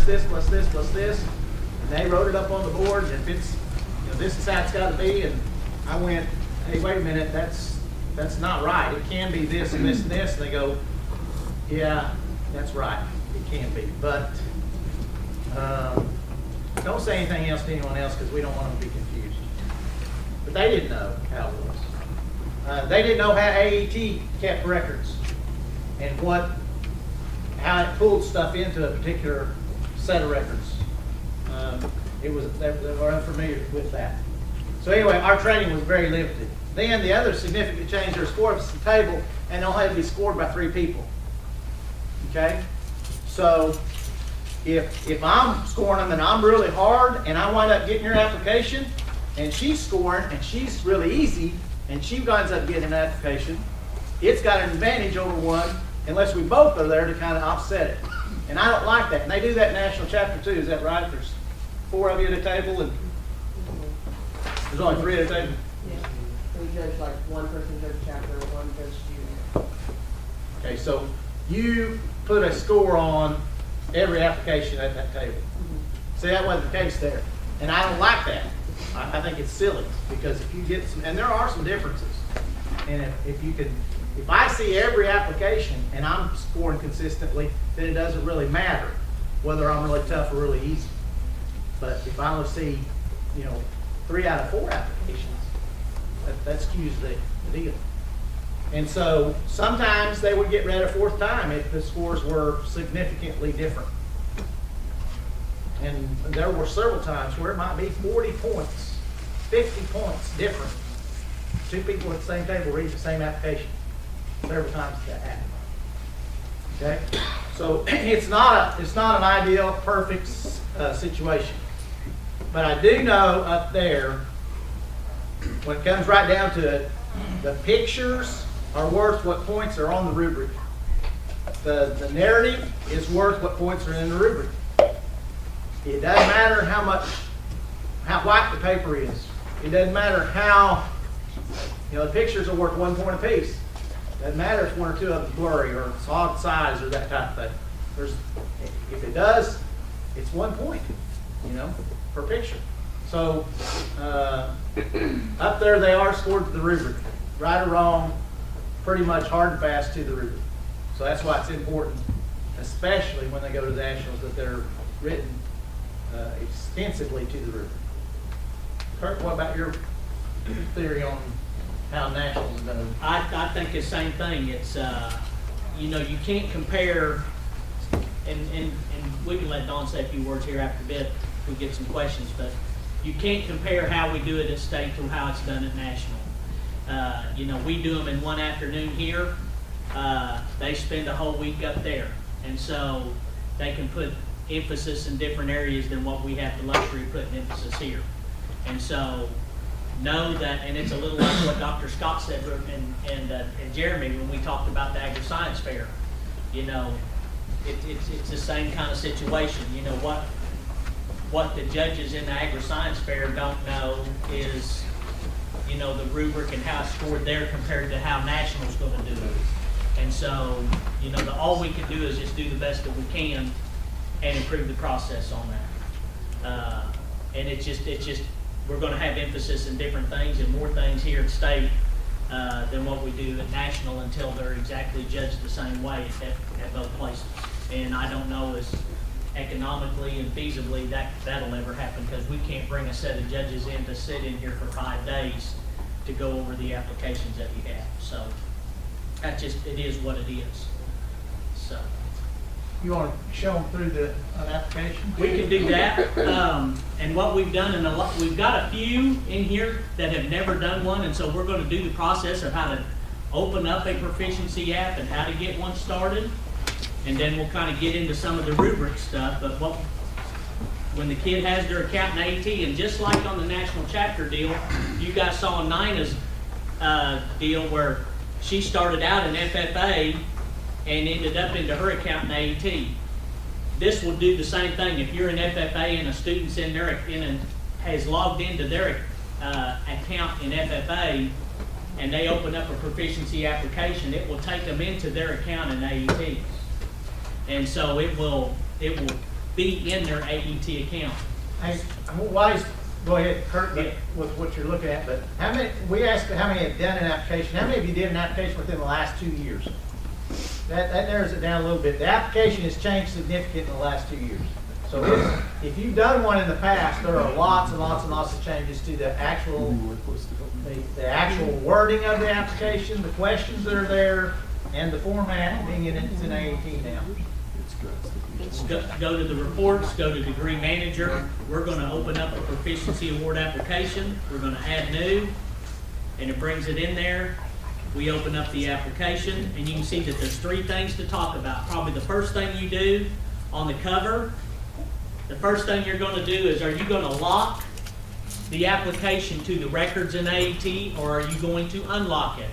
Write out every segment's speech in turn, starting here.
this plus this plus this. And they wrote it up on the board, and if it's, this is how it's got to be. And I went, hey, wait a minute, that's not right. It can be this and this and this. And they go, yeah, that's right. It can be. But don't say anything else to anyone else because we don't want them to be confused. But they didn't know how it was. They didn't know how AET kept records and how it pulled stuff into a particular set of records. They were unfamiliar with that. So anyway, our training was very limited. Then the other significant change, there's 4 of us at the table, and they'll have to be scored by 3 people. Okay? So if I'm scoring them and I'm really hard and I wind up getting your application and she's scoring and she's really easy and she winds up getting an application, it's got an advantage over one unless we both are there to kind of offset it. And I don't like that. And they do that in National Chapter 2. Is that right? There's 4 of you at a table and there's only 3 at a table? Yeah. We judge like one person judge chapter, one judge student. Okay, so you put a score on every application at that table. See, that wasn't the case there. And I don't like that. I think it's silly because if you get some, and there are some differences. And if I see every application and I'm scoring consistently, then it doesn't really matter whether I'm really tough or really easy. But if I only see, 3 out of 4 applications, that skews the deal. And so sometimes they would get read a 4th time if the scores were significantly different. And there were several times where it might be 40 points, 50 points different. 2 people at the same table read the same application. Several times that happened. Okay? So it's not an ideal, perfect situation. But I do know up there, when it comes right down to it, the pictures are worth what points are on the rubric. The narrative is worth what points are in the rubric. It doesn't matter how white the paper is. It doesn't matter how, the pictures are worth 1 point apiece. It doesn't matter if 1 or 2 of them blurry or it's odd size or that type of thing. If it does, it's 1 point, per picture. So up there they are scored to the rubric. Right or wrong, pretty much hard and fast to the rubric. So that's why it's important, especially when they go to the nationals, that they're written extensively to the rubric. Kurt, what about your theory on how nationals is done? I think the same thing. It's you can't compare, and we can let Dawn say a few words here after a bit if we get some questions, but you can't compare how we do it at state to how it's done at national. We do them in one afternoon here. They spend a whole week up there, and so they can put emphasis in different areas than what we have the luxury of putting emphasis here. And so know that, and it's a little like what Dr. Scott said and Jeremy when we talked about the agri-science fair. It's the same kind of situation. What the judges in the agri-science fair don't know is the rubric and how it's scored there compared to how national's going to do it. And so all we can do is just do the best that we can and improve the process on that. And it's just we're going to have emphasis in different things and more things here at state than what we do at national until they're exactly judged the same way at both places. And I don't know as economically and feasibly that'll ever happen because we can't bring a set of judges in to sit in here for 5 days to go over the applications that we have. So it is what it is. So You want to show them through an application? we can do that. And what we've done, we've got a few in here that have never done one, and so we're going to do the process of how to open up a Proficiency app and how to get one started. And then we'll kind of get into some of the rubric stuff. But when the kid has their account in AET, and just like on the national chapter deal, you guys saw Nina's deal where she started out in FFA and ended up into her account in AET. This will do the same thing. If you're in FFA and a student's has logged into their account in FFA and they open up a Proficiency application, it will take them into their account in AET. And so it will be in their AET account. Hey, why, go ahead, Kurt, Yeah. with what you're looking at, but how many, we asked how many have done an application, how many of you did an application within the last 2 years? That narrows it down a little bit. The application has changed significantly in the last 2 years. So if you've done one in the past, there are lots and lots and lots of changes to the actual wording of the application, the questions that are there, and the format being it's in AET now. Go to the reports, go to degree manager. We're going to open up a proficiency award application. We're going to add new, and it brings it in there. We open up the application, and you can see that there's 3 things to talk about. Probably the first thing you do on the cover, the first thing you're going to do is, are you going to lock the application to the records in AET, or are you going to unlock it?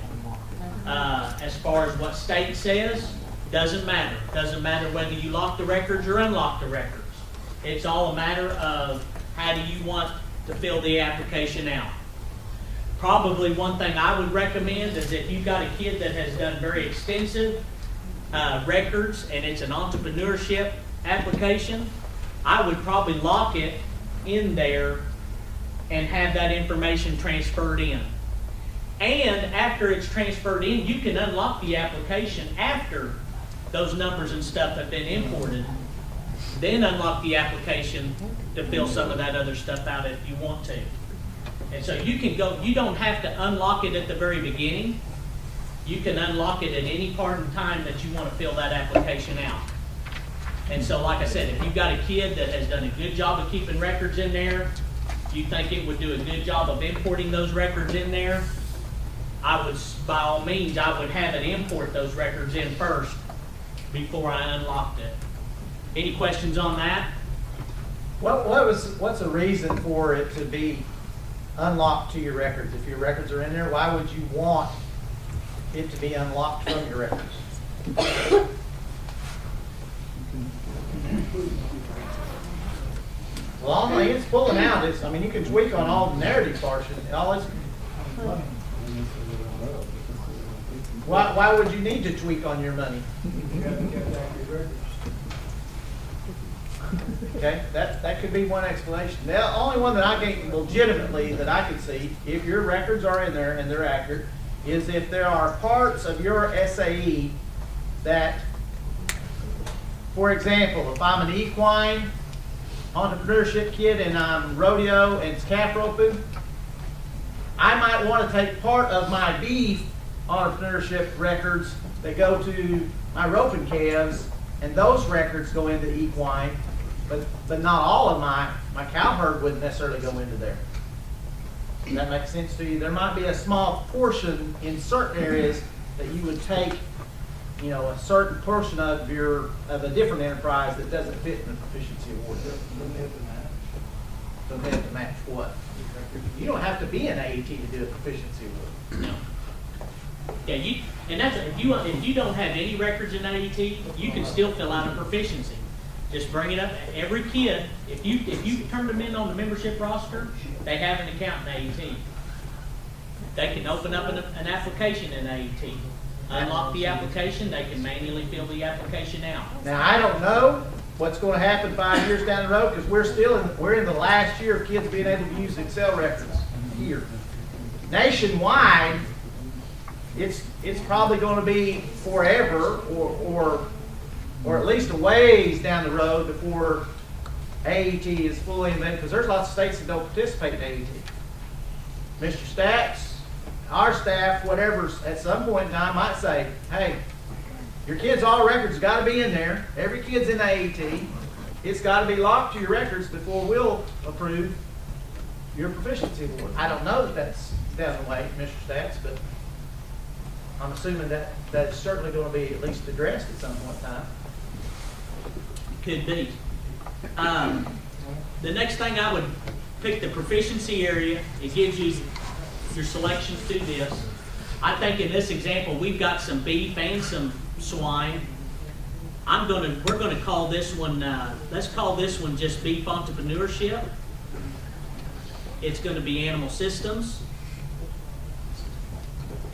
As far as what state says, doesn't matter. Doesn't matter whether you lock the records or unlock the records. It's all a matter of how do you want to fill the application out. Probably one thing I would recommend is if you've got a kid that has done very extensive records and it's an entrepreneurship application, I would probably lock it in there and have that information transferred in. And after it's transferred in, you can unlock the application after those numbers and stuff have been imported. Then unlock the application to fill some of that other stuff out if you want to. And so you can go, you don't have to unlock it at the very beginning. You can unlock it at any part in time that you want to fill that application out. And so like I said, if you've got a kid that has done a good job of keeping records in there, you think it would do a good job of importing those records in there, I would, by all means, I would have it import those records in first before I unlocked it. Any questions on that? What's the reason for it to be unlocked to your records? If your records are in there, why would you want it to be unlocked from your records? Well, all it's pulling out is, I mean, you can tweak on all the narrative portion. Why would you need to tweak on your money? Okay, that could be one explanation. The only one that I can legitimately that I can see, if your records are in there and they're accurate, is if there are parts of your SAE that, for example, if I'm an equine entrepreneurship kid and I'm rodeo and it's calf roping, I might want to take part of my beef entrepreneurship records that go to my roping calves, and those records go into equine, but not all of my cow herd wouldn't necessarily go into there. Does that make sense to you? There might be a small portion in certain areas that you would take, you know, a certain portion of a different enterprise that doesn't fit in the proficiency award. Don't have to match what? You don't have to be an AET to do a proficiency award. No. Yeah, and that's if you don't have any records in AET, you can still fill out a proficiency. Just bring it up. Every kid, if you turn them in on the membership roster, they have an account in AET. They can open up an application in AET. Unlock the application, they can manually fill the application out. Now, I don't know what's going to happen 5 years down the road, because we're in the last year of kids being able to use Excel records here. Nationwide, it's probably going to be forever or at least a ways down the road before AET is fully invented, because there's lots of states that don't participate in AET. Mr. Stacks, our staff, whatever, at some point in time might say, hey, your kids' all records have got to be in there. Every kid's in AET. It's got to be locked to your records before we'll approve your proficiency award. I don't know that that's down the way, Mr. Stacks, but I'm assuming that that's certainly going to be at least addressed at some point in time. Could be. The next thing I would pick the proficiency area. It gives you your selections to this. I think in this example we've got some beef and some swine. We're gonna call this one. Let's call this one just beef entrepreneurship. It's going to be animal systems.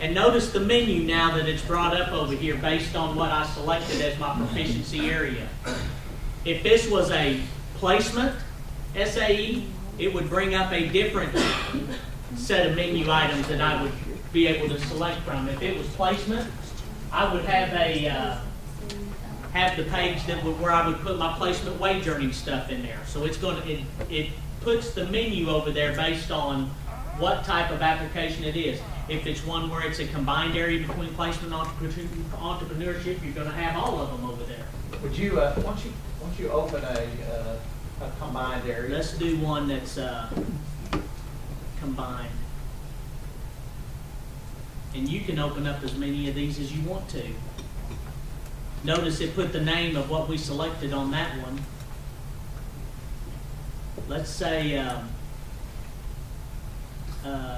And notice the menu now that it's brought up over here based on what I selected as my proficiency area. If this was a placement SAE, it would bring up a different set of menu items that I would be able to select from. If it was placement, I would have the page where I would put my placement wage earning stuff in there. So it puts the menu over there based on what type of application it is. If it's one where it's a combined area between placement and entrepreneurship, you're going to have all of them over there. Would you, once you open a combined area? Let's do one that's combined. And you can open up as many of these as you want to. Notice it put the name of what we selected on that one. Let's say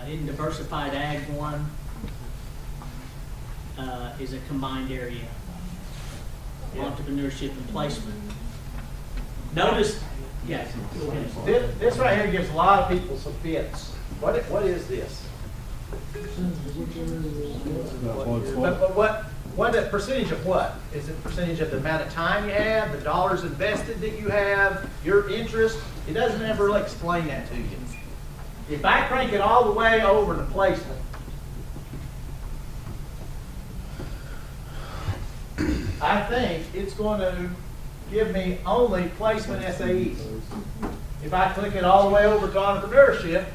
in diversified ag one is a combined area. Yeah. Entrepreneurship and placement. Notice, yes. Go ahead. This right here gives a lot of people some fits. What is this? But what a percentage of what? Is it percentage of the amount of time you have, the dollars invested that you have, your interest? It doesn't ever really explain that to you. If I crank it all the way over to placement, I think it's going to give me only placement SAEs. If I click it all the way over to entrepreneurship,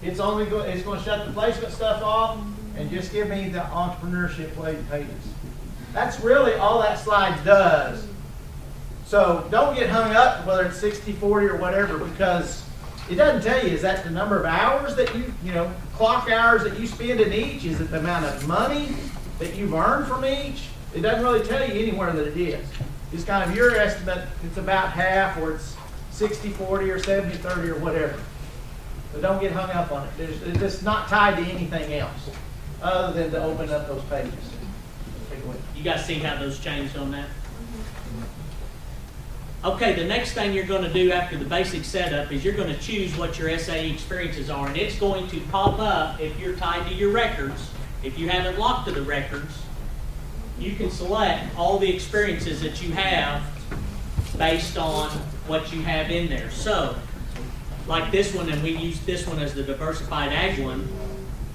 it's going to shut the placement stuff off and just give me the entrepreneurship pages. That's really all that slide does. So don't get hung up whether it's 60, 40 or whatever, because it doesn't tell you, is that the number of hours that clock hours that you spend in each? Is it the amount of money that you've earned from each? It doesn't really tell you anywhere that it is. It's kind of your estimate. It's about half, or it's 60, 40 or 70, 30 or whatever. But don't get hung up on it. It's not tied to anything else other than to open up those pages. Take away. You guys see how those changed on that? Okay, the next thing you're going to do after the basic setup is you're going to choose what your SAE experiences are, and it's going to pop up if you're tied to your records. If you haven't locked to the records, you can select all the experiences that you have based on what you have in there. So, like this one, and we use this one as the diversified ag one.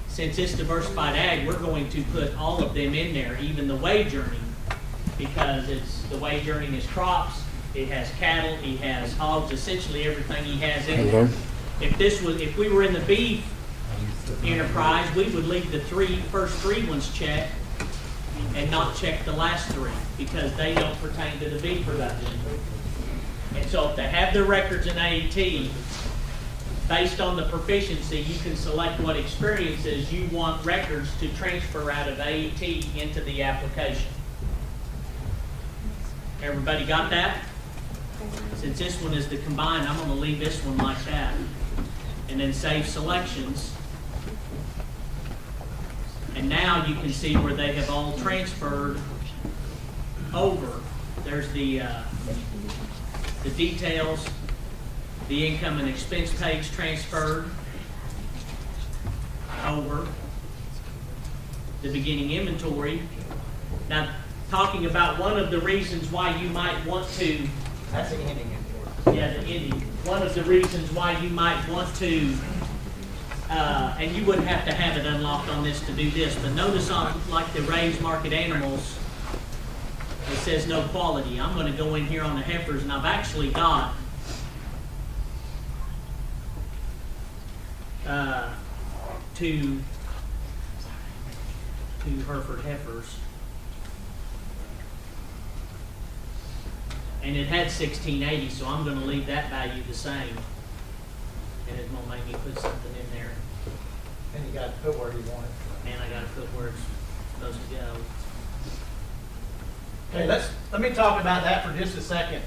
Since it's diversified ag, we're going to put all of them in there, even the wage earning, because the wage earning is crops, it has cattle, he has hogs, essentially everything he has in there. If we were in the beef enterprise, we would leave the first three ones checked and not check the last three, because they don't pertain to the beef production. And so if they have their records in AET, based on the proficiency, you can select what experiences you want records to transfer out of AET into the application. Everybody got that? Since this one is the combined, I'm going to leave this one like that. And then save selections. And now you can see where they have all transferred over. There's the details, the income and expense page transferred over. The beginning inventory. Now, talking about one of the reasons why you might want to... That's the ending inventory. Yeah, the ending. One of the reasons why you might want to... and you wouldn't have to have it unlocked on this to do this, but notice on like the raised market animals, it says no quality. I'm going to go in here on the heifers, and I've actually got two Hereford heifers, and it had 1680, so I'm going to leave that value the same, and it's going to make me put something in there. And you got to put where you want it. And I got to put where it's supposed to go. Okay, let me talk about that for just a second.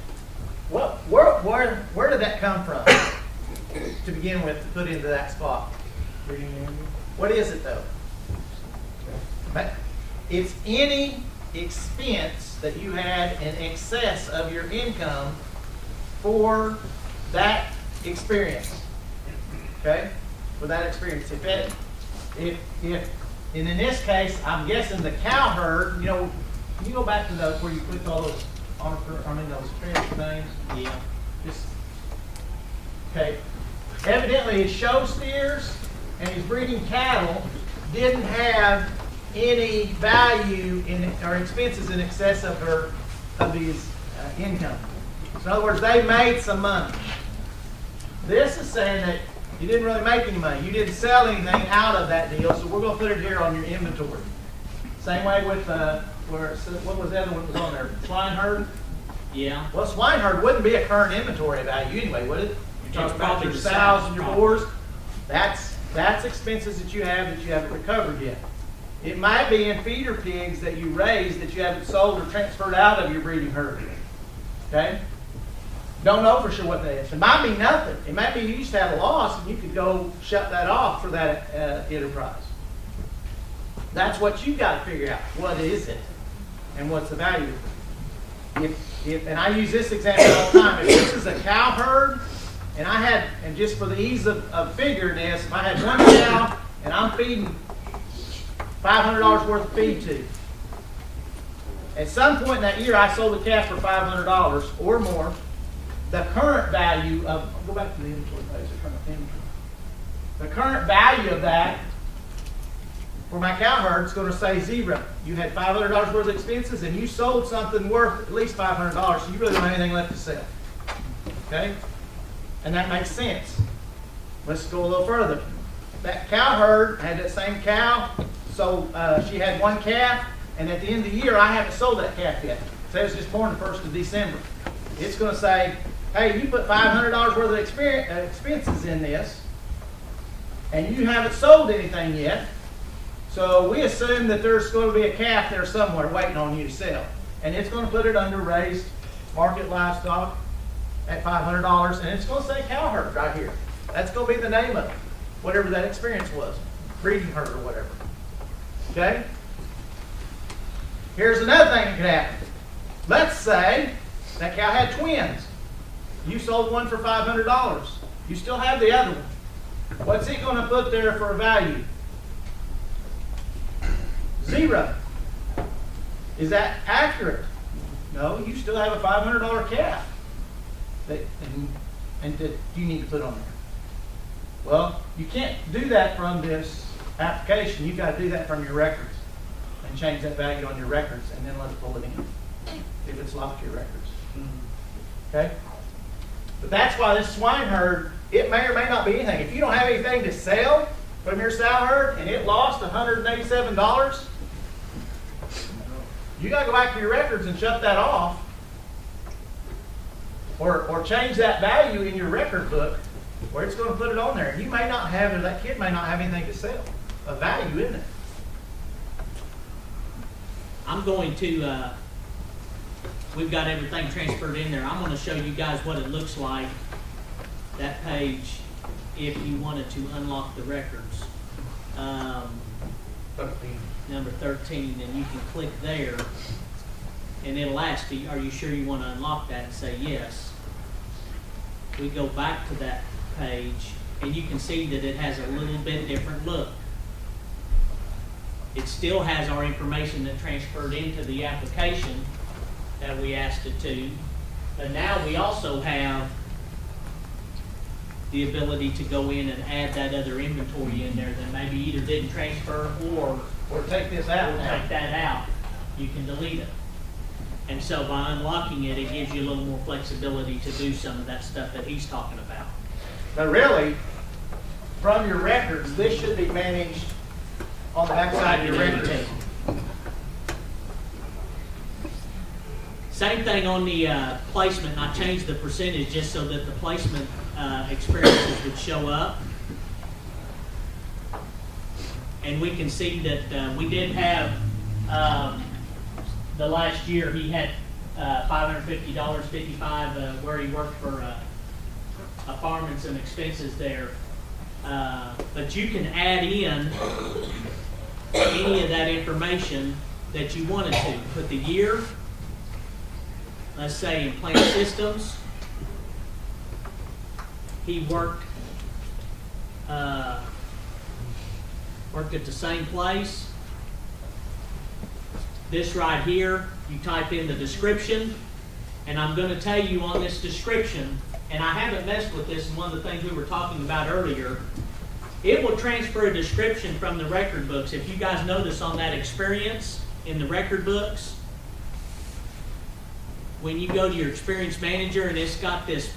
Where did that come from to begin with, to put into that spot? What is it though? It's any expense that you had in excess of your income for that experience. Okay, for that experience. If in this case, I'm guessing the cow herd. Can you go back to those where you clicked all those those transfer things. Yeah. Just, okay. Evidently, his show steers and his breeding cattle didn't have any value in or expenses in excess of his income. So in other words, they made some money. This is saying that you didn't really make any money. You didn't sell anything out of that deal, so we're going to put it here on your inventory. Same way with what was the other one that was on there? Swine herd? Yeah. Well, swine herd wouldn't be a current inventory value anyway, would it? You're talking about probably your the sows sows, and your probably. boars. That's expenses that you haven't recovered yet. It might be in feeder pigs that you raised that you haven't sold or transferred out of your breeding herd. Okay? Don't know for sure what that is. It might be nothing. It might be you used to have a loss and you could go shut that off for that enterprise. That's what you've got to figure out. What is it? And what's the value? And I use this example all the time. If this is a cow herd, and just for the ease of figuring this, if I had one cow and I'm feeding $500 worth of feed to, at some point in that year I sold the calf for $500 or more, the current value of, go back to the inventory page, the current value of that for my cow herd is going to say zero. You had $500 worth of expenses and you sold something worth at least $500, so you really don't have anything left to sell. Okay? And that makes sense. Let's go a little further. That cow herd had that same cow, so she had one calf, and at the end of the year, I haven't sold that calf yet. Say it was just born the 1st of December. It's going to say, hey, you put $500 worth of expenses in this, and you haven't sold anything yet, so we assume that there's going to be a calf there somewhere waiting on you to sell. And it's going to put it under raised market livestock at $500, and it's going to say cow herd right here. That's going to be the name of it, whatever that experience was, breeding herd or whatever. Okay? Here's another thing that could happen. Let's say that cow had twins. You sold one for $500. You still have the other one. What's he going to put there for a value? Zero. Is that accurate? No, you still have a $500 calf that you need to put on there. Well, you can't do that from this application. You've got to do that from your records and change that value on your records and then let it pull it in if it's locked to your records. Okay? But that's why this swine herd, it may or may not be anything. If you don't have anything to sell from your sow herd and it lost $187, you got to go back to your records and shut that off or change that value in your record book where it's going to put it on there. You may not have, or that kid may not have anything to sell, a value in it. I'm going to, we've got everything transferred in there. I'm going to show you guys what it looks like, that page, if you wanted to unlock the records. 13. Number 13, and you can click there, and it'll ask you, are you sure you want to unlock that, and say yes. We go back to that page, and you can see that it has a little bit different look. It still has our information that transferred into the application that we asked it to, but now we also have the ability to go in and add that other inventory in there that maybe either didn't transfer or take this out or now. take that out. You can delete it. And so by unlocking it, it gives you a little more flexibility to do some of that stuff that he's talking about. But really, from your records, this should be managed on the backside of your records. Same thing on the placement. I changed the percentage just so that the placement experiences would show up. And we can see that we did have, the last year he had $550, 55 where he worked for a farm and some expenses there. But you can add in any of that information that you wanted to. Put the year, let's say in plant systems, he worked at the same place. This right here, you type in the description, And I'm gonna tell you on this description, and I haven't messed with this, and one of the things we were talking about earlier, it will transfer a description from the record books. If you guys notice on that experience in the record books, when you go to your experience manager and it's got this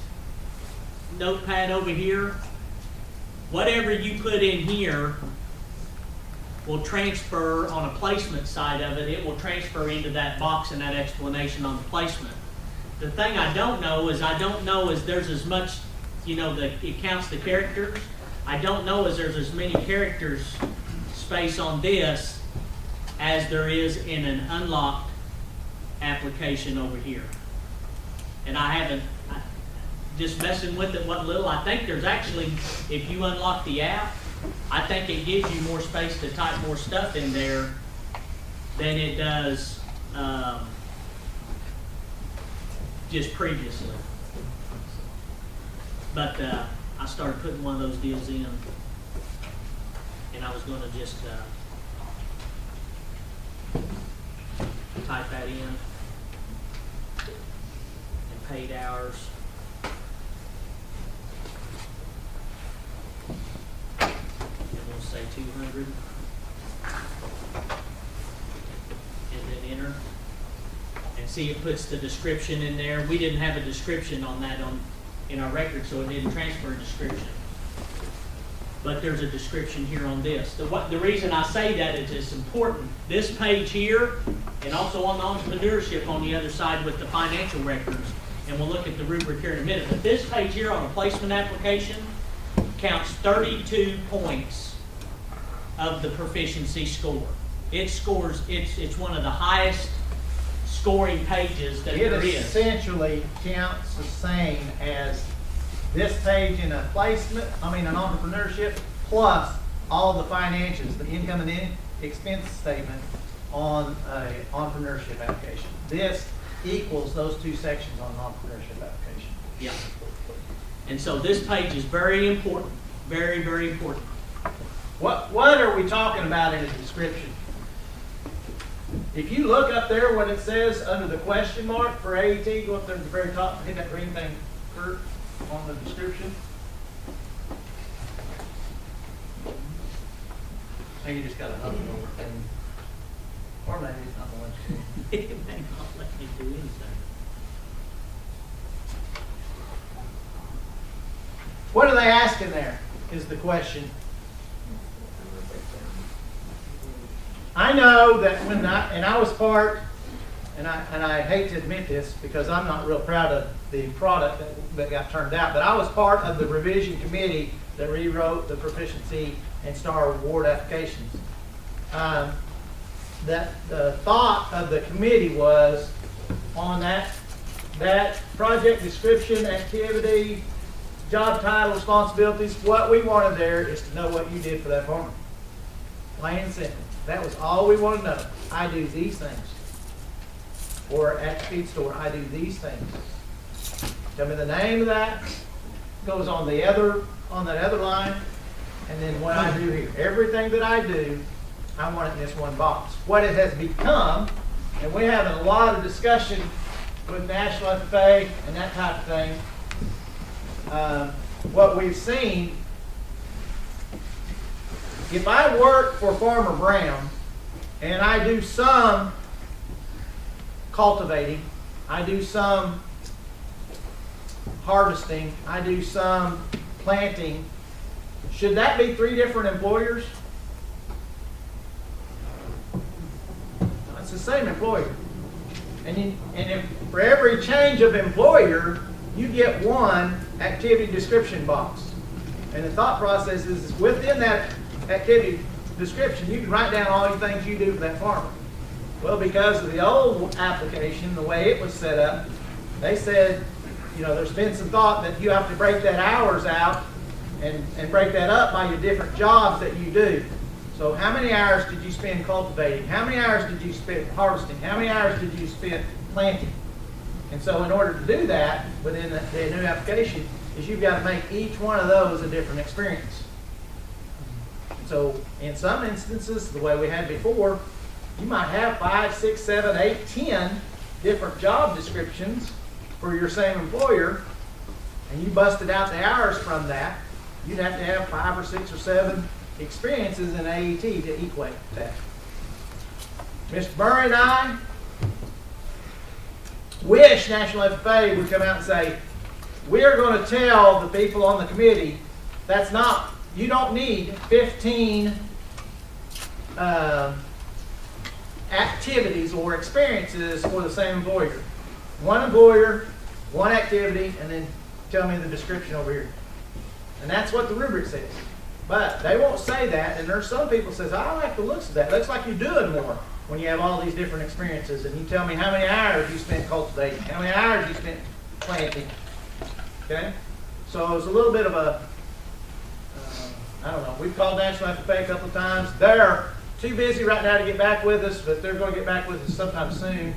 notepad over here, whatever you put in here will transfer on a placement side of it. It will transfer into that box and that explanation on the placement. The thing I don't know is there's as much, it counts the characters. I don't know is there's as many characters space on this as there is in an unlocked application over here. And just messing with it what little, I think there's actually, if you unlock the app, I think it gives you more space to type more stuff in there than it does just previously. But I started putting one of those deals in, and I was going to just type that in, and paid hours. And we'll say 200, and then enter. And see, it puts the description in there. We didn't have a description on that in our record, so it didn't transfer a description. But there's a description here on this. The reason I say that is it's important. This page here, and also on the entrepreneurship on the other side with the financial records, and we'll look at the rubric here in a minute, but this page here on a placement application counts 32 points of the proficiency score. It scores, it's one of the highest scoring pages that there It is. essentially counts the same as this page in an entrepreneurship, plus all the financials, the income and expense statement on an entrepreneurship application. This equals those two sections on an entrepreneurship application. Yeah. And so this page is very important, very, very important. What are we talking about in the description? If you look up there what it says under the question mark for AET, go up there to the very top, hit that green thing, Kurt, on the description. Maybe you just got to hover over it, and, or maybe it's not the one. It may not let me do anything. What are they asking there, is the question. I know that I was part, and I hate to admit this because I'm not real proud of the product that got turned out, but I was part of the revision committee that rewrote the Proficiency and STAR award applications. That the thought of the committee was on that project description, activity, job title, responsibilities. What we wanted there is to know what you did for that farmer. Plain and simple. That was all we wanted to know. I do these things. Or at the feed store, I do these things. Tell me the name of that. Goes on that other line. And then what I do here. Everything that I do, I want it in this one box. What it has become, and we're having a lot of discussion with National FFA and that type of thing. What we've seen, if I work for Farmer Brown and I do some cultivating, I do some harvesting, I do some planting, should that be 3 different employers? It's the same employer. And if for every change of employer, you get one activity description box. And the thought process is within that activity description, you can write down all the things you do for that farmer. Well, because of the old application, the way it was set up, they said, there's been some thought that you have to break that hours out and break that up by your different jobs that you do. So how many hours did you spend cultivating? How many hours did you spend harvesting? How many hours did you spend planting? And so in order to do that within the new application, is you've got to make each one of those a different experience. So in some instances, the way we had before, you might have 5, 6, 7, 8, 10 different job descriptions for your same employer, and you busted out the hours from that, you'd have to have 5 or 6 or 7 experiences in AET to equate that. Mr. Murray and I wish National FFA would come out and say, we're going to tell the people on the committee, that's not, you don't need 15 activities or experiences for the same employer. One employer, one activity, and then tell me the description over here. And that's what the rubric says. But they won't say that, and there's some people says, I don't like the looks of that. Looks like you're doing more when you have all these different experiences, and you tell me how many hours you spent cultivating, how many hours you spent planting. Okay? So it's a little bit of a, I don't know, we've called National FFA a couple of times. They're too busy right now to get back with us, but they're going to get back with us sometime soon.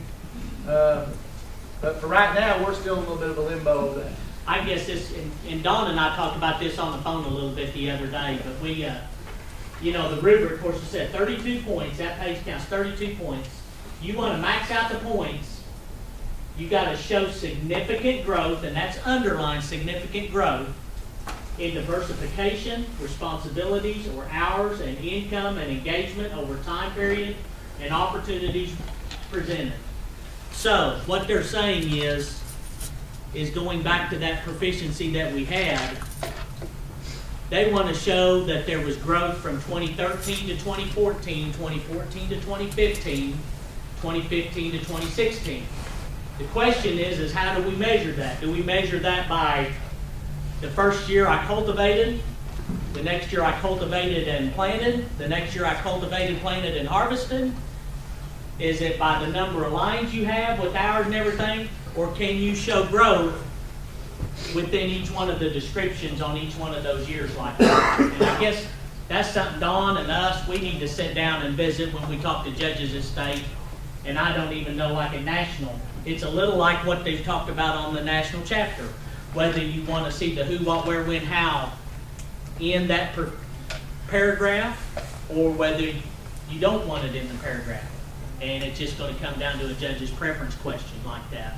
But for right now, we're still in a little bit of a limbo of that. I guess this, and Dawn and I talked about this on the phone a little bit the other day, but we, you know, the rubric, of course, it said 32 points, that page counts 32 points. You want to max out the points, you got to show significant growth, and that's underlined significant growth, in diversification, responsibilities, or hours, and income, and engagement over time period, and opportunities presented. So, what they're saying is going back to that proficiency that we had, they want to show that there was growth from 2013 to 2014, 2014 to 2015, 2015 to 2016. The question is how do we measure that? Do we measure that by the first year I cultivated, the next year I cultivated and planted, the next year I cultivated, planted, and harvested? Is it by the number of lines you have with hours and everything? Or can you show growth within each one of the descriptions on each one of those years like that? And I guess that's something Dawn and us, we need to sit down and visit when we talk to judges at state. And I don't even know, like in national, it's a little like what they've talked about on the national chapter. Whether you want to see the who, what, where, when, how in that paragraph, or whether you don't want it in the paragraph. And it's just going to come down to a judge's preference question like that.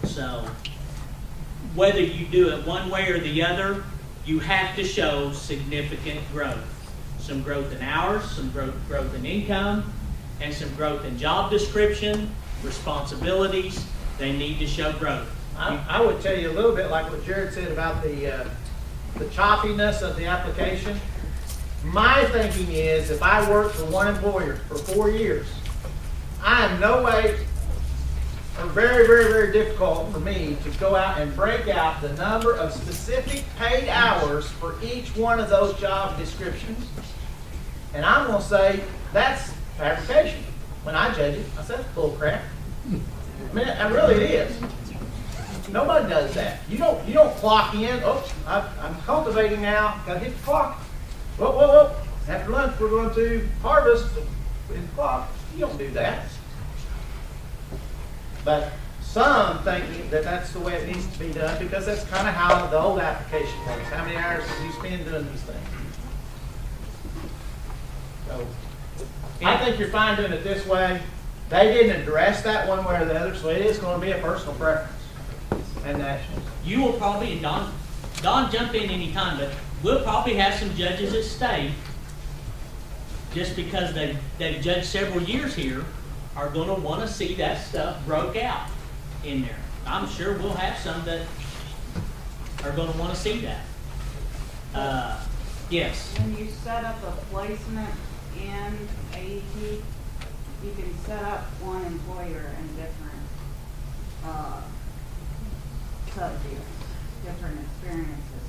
So, whether you do it one way or the other, you have to show significant growth. Some growth in hours, some growth in income, and some growth in job description, responsibilities. They need to show growth. I would tell you a little bit like what Jared said about the choppiness of the application. My thinking is if I work for one employer for 4 years, I am no way, or very, very, very difficult for me to go out and break out the number of specific paid hours for each one of those job descriptions. And I'm going to say that's fabrication. When I judge it, I say that's bull crap. I mean, it really is. Nobody does that. You don't clock in. Oh, I'm cultivating now. Got to hit the clock. Whoa, whoa, whoa. After lunch, we're going to harvest. Hit the clock. You don't do that. But some think that that's the way it needs to be done because that's kind of how the old application works. How many hours did you spend doing these things? So, I think you're fine doing it this way. They didn't address that one way or the other, so it is going to be a personal preference and national. You will probably, and Don jump in anytime, but we'll probably have some judges at state, just because they've judged several years here, are going to want to see that stuff broke out in there. I'm sure we'll have some that are going to want to see that. Yes. When you set up a placement in AET, you can set up one employer in different subjects, different experiences.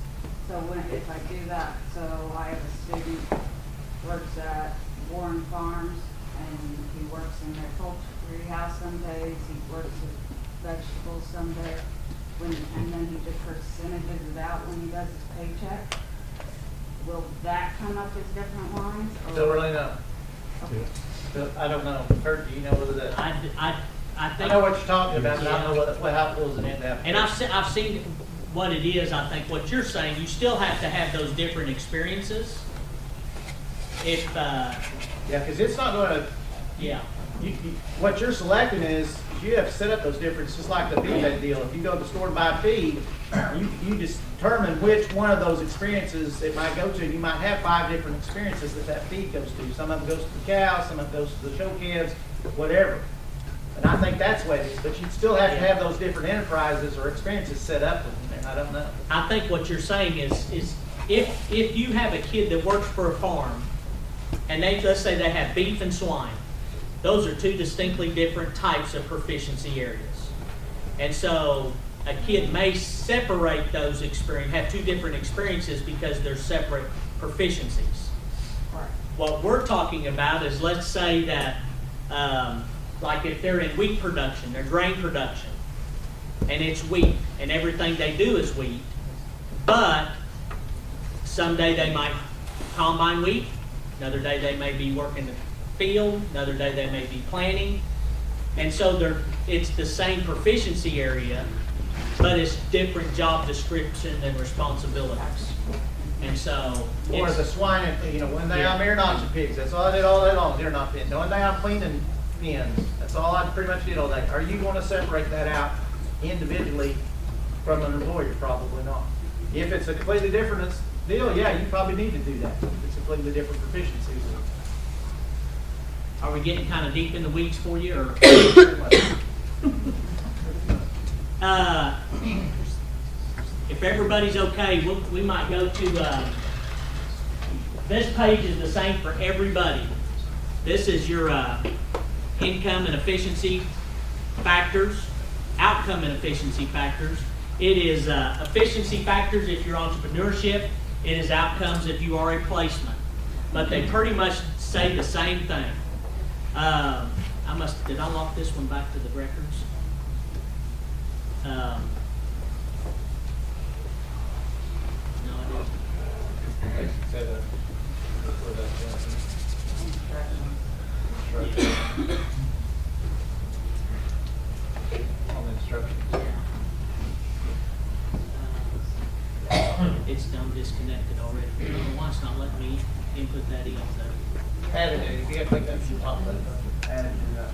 So if I do that, so I have a student works at Warren Farms and he works in their poultry house some days, he works with vegetables some days, and then he just percentages it out when he does his paycheck. Will that come up as different lines? Don't really know. Okay. I don't know. Kurt, do you know whether that? I I think. know what you're talking about, but I don't know how it goes in that. And I've seen what it is. I think what you're saying, you still have to have those different experiences. If Yeah, because it's not going to. yeah, What you're selecting is You have to set up those differences, just like the feed deal. If you go to the store to buy feed, you just determine which one of those experiences it might go to. You might have 5 different experiences that feed goes to. Some of them goes to the cows, some of them goes to the show kids, whatever. And I think that's what it is. But you'd still have to have those different enterprises or experiences set up with them. I don't know. I think what you're saying is if you have a kid that works for a farm, and let's say they have beef and swine, those are 2 distinctly different types of proficiency areas. And so a kid may separate those have 2 different experiences because they're separate proficiencies. Right. What we're talking about is, let's say that, like if they're in wheat production, they're grain production, and it's wheat, and everything they do is wheat, but someday they might combine wheat, another day they may be working the field, another day they may be planting, and so it's the same proficiency area, but it's different job description and responsibilities. And so, Or the swine, one day I'm air notching pigs. That's all I did all day long, air not pins. One day I'm cleaning pins. That's all I pretty much did all day. Are you going to separate that out individually from an employer? Probably not. If it's a completely different deal, yeah, you probably need to do that. If it's a completely different proficiency. are we getting kind of deep in the weeds for you, or? If everybody's okay, we might go to, this page is the same for everybody. This is your income and efficiency factors, outcome and efficiency factors. It is efficiency factors if you're entrepreneurship. It is outcomes if you are a placement. But they pretty much say the same thing. Did I lock this one back to the records? No, I didn't. On the instructions. It's done disconnected already. I don't know why it's not letting me input that in, though. Add it, if you have to click that from the top button, add it to that.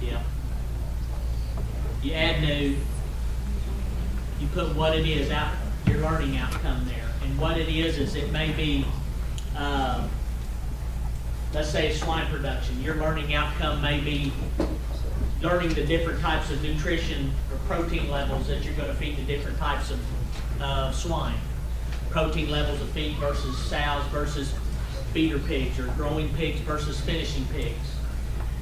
Yeah. You add new, you put what it is out, your learning outcome there. And what it is it may be, let's say swine production. Your learning outcome may be learning the different types of nutrition or protein levels that you're going to feed the different types of swine. Protein levels of feed versus sows versus feeder pigs, or growing pigs versus finishing pigs.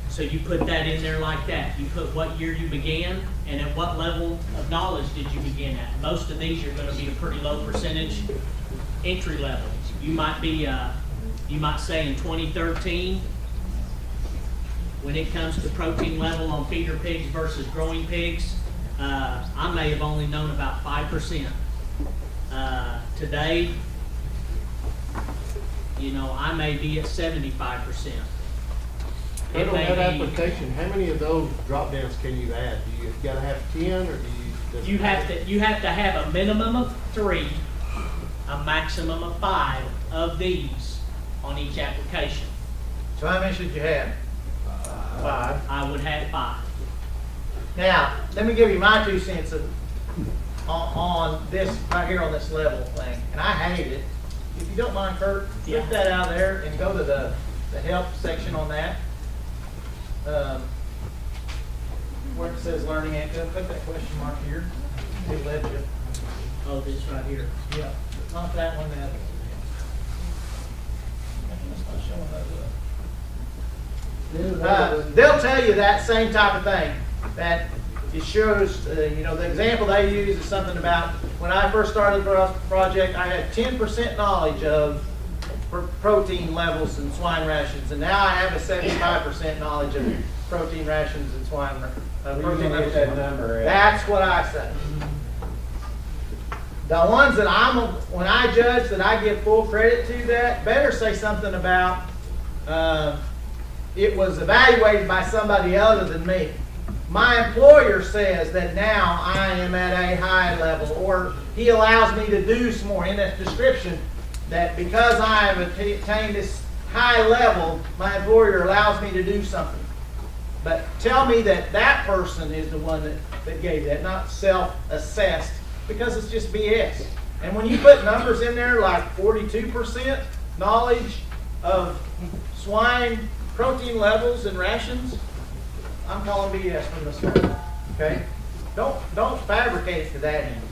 So you put that in there like that. You put what year you began and at what level of knowledge did you begin at. Most of these are going to be a pretty low percentage entry level. You might be, you might say in 2013, when it comes to protein level on feeder pigs versus growing pigs, I may have only known about 5%. Today, I may be at 75%. But on that application, how many of those drop downs can you add? Do you gotta have 10, or do you? You have to have a minimum of 3, a maximum of 5 of these on each application. So how many should you have? 5. I would have 5. Now, let me give you my 2 cents on this, right here on this level thing. And I hate it. If you don't mind, Kurt, Yeah. flip that out there and go to the help section on that. Where it says learning outcome, put that question mark here. It led you. Oh, this right here. Yeah, not that one, that. That's not showing those. They'll tell you that same type of thing, that it shows, the example they use is something about, when I first started the project, I had 10% knowledge of protein levels in swine rations, and now I have a 75% knowledge of protein rations and swine protein levels. That number. That's what I say. The ones that when I judge that I give full credit to, that better say something about it was evaluated by somebody other than me. My employer says that now I am at a high level, or he allows me to do some more in that description, that because I have attained this high level, my employer allows me to do something. But tell me that that person is the one that gave that, not self-assessed, because it's just BS. And when you put numbers in there like 42% knowledge of swine protein levels and rations, I'm calling BS from the start. Okay? Don't fabricate it to that end.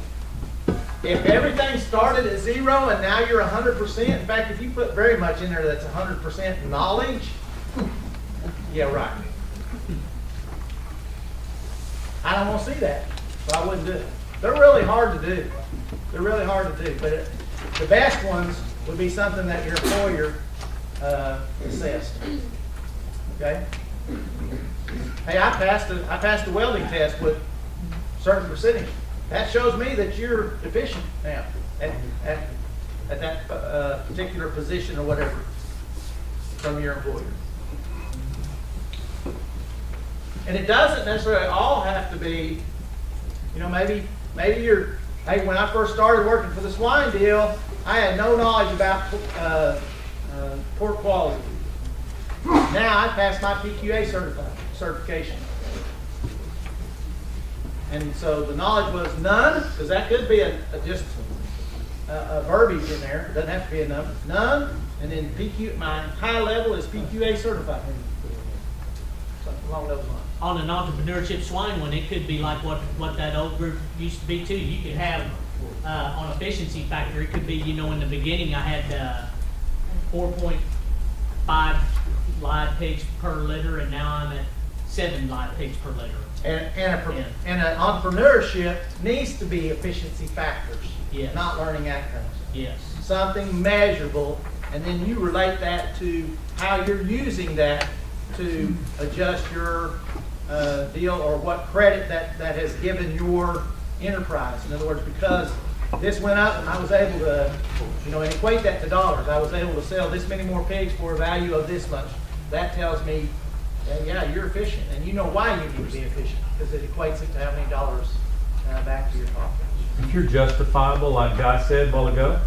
If everything started at 0 and now you're 100%, in fact, if you put very much in there that's 100% knowledge, yeah, right. I don't want to see that, so I wouldn't do it. They're really hard to do. They're really hard to do, but the best ones would be something that your employer assessed. Okay? Hey, I passed a welding test with certain percentage. That shows me that you're efficient now at that particular position or whatever from your employer. And it doesn't necessarily all have to be, maybe you're, hey, when I first started working for the swine deal, I had no knowledge about pork quality. Now I passed my PQA certification. And so the knowledge was none, because that could be just a verbiage in there. It doesn't have to be a number. None, and then my high level is PQA certified. Something along those lines. On an entrepreneurship swine one, it could be like what that old group used to be too. You could have on efficiency factor, it could be, in the beginning I had 4.5 live pigs per litter, and now I'm at 7 live pigs per litter. And an entrepreneurship needs to be efficiency factors, Yes. not learning outcomes. Yes. Something measurable, and then you relate that to how you're using that to adjust your deal or what credit that has given your enterprise. In other words, because this went up and I was able to, and equate that to dollars. I was able to sell this many more pigs for a value of this much. That tells me, yeah, you're efficient, and you know why you need to be efficient, because it equates it to how many dollars back to your pocket. If you're justifiable, like Guy said a while ago,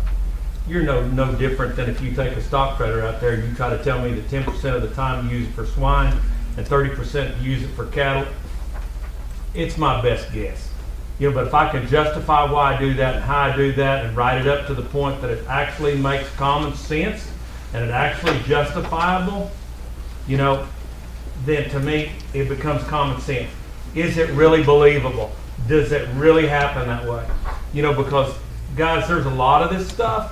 you're no different than if you take a stock trader out there and you try to tell me that 10% of the time you use it for swine and 30% you use it for cattle. It's my best guess. But if I can justify why I do that and how I do that and write it up to the point that it actually makes common sense and it actually justifiable, then to me it becomes common sense. Is it really believable? Does it really happen that way? Because guys, there's a lot of this stuff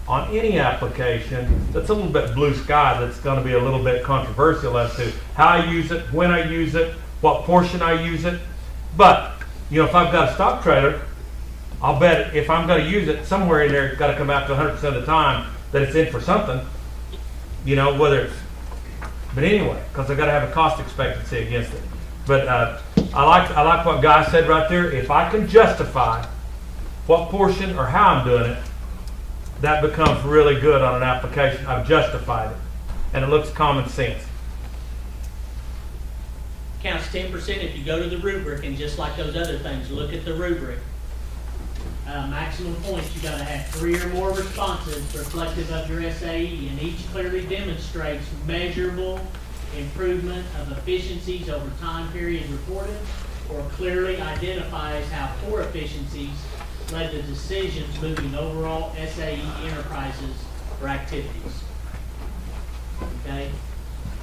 on any application that's a little bit blue sky, that's going to be a little bit controversial as to how I use it, when I use it, what portion I use it. But if I've got a stock trailer, I'll bet if I'm going to use it, somewhere in there it's got to come out to 100% of the time that it's in for something. Whether it's, but anyway, because I've got to have a cost expectancy against it. But I like what Guy said right there. If I can justify what portion or how I'm doing it, that becomes really good on an application. I've justified it, and it looks common sense. Counts 10% if you go to the rubric, and just like those other things, look at the rubric. Maximum points, you got to have 3 or more responses reflective of your SAE, and each clearly demonstrates measurable improvement of efficiencies over time period reported, or clearly identifies how poor efficiencies led to decisions moving overall SAE enterprises or activities. Okay?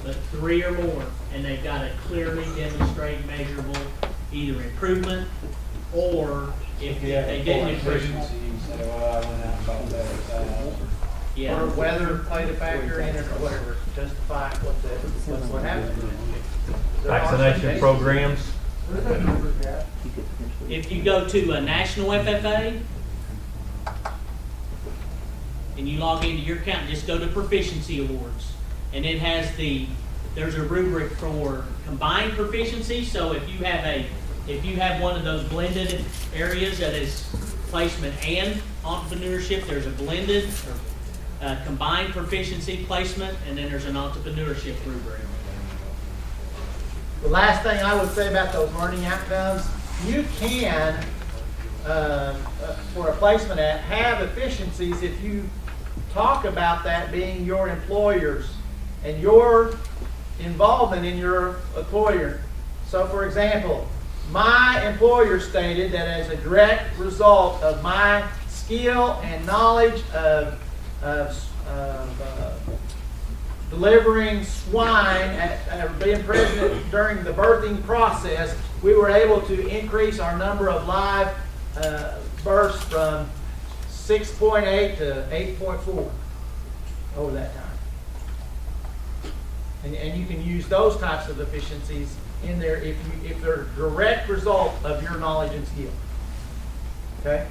But 3 or more, and they've got to clearly demonstrate measurable either improvement, or if they didn't improve. Yeah. Or weather played a factor in it or whatever, justify what happened. Vaccination programs. If you go to a national FFA and you log into your account, just go to Proficiency Awards, and it has there's a rubric for combined proficiency. So if you have one of those blended areas that is placement and entrepreneurship, there's a blended or combined proficiency placement, and then there's an entrepreneurship rubric. The last thing I would say about those learning outcomes, you can, for a placement app, have efficiencies if you talk about that being your employer's, and your involvement in your employer. So for example, my employer stated that as a direct result of my skill and knowledge of delivering swine, being present during the birthing process, we were able to increase our number of live births from 6.8 to 8.4 over that time. And you can use those types of efficiencies in there if they're a direct result of your knowledge and skill. Okay?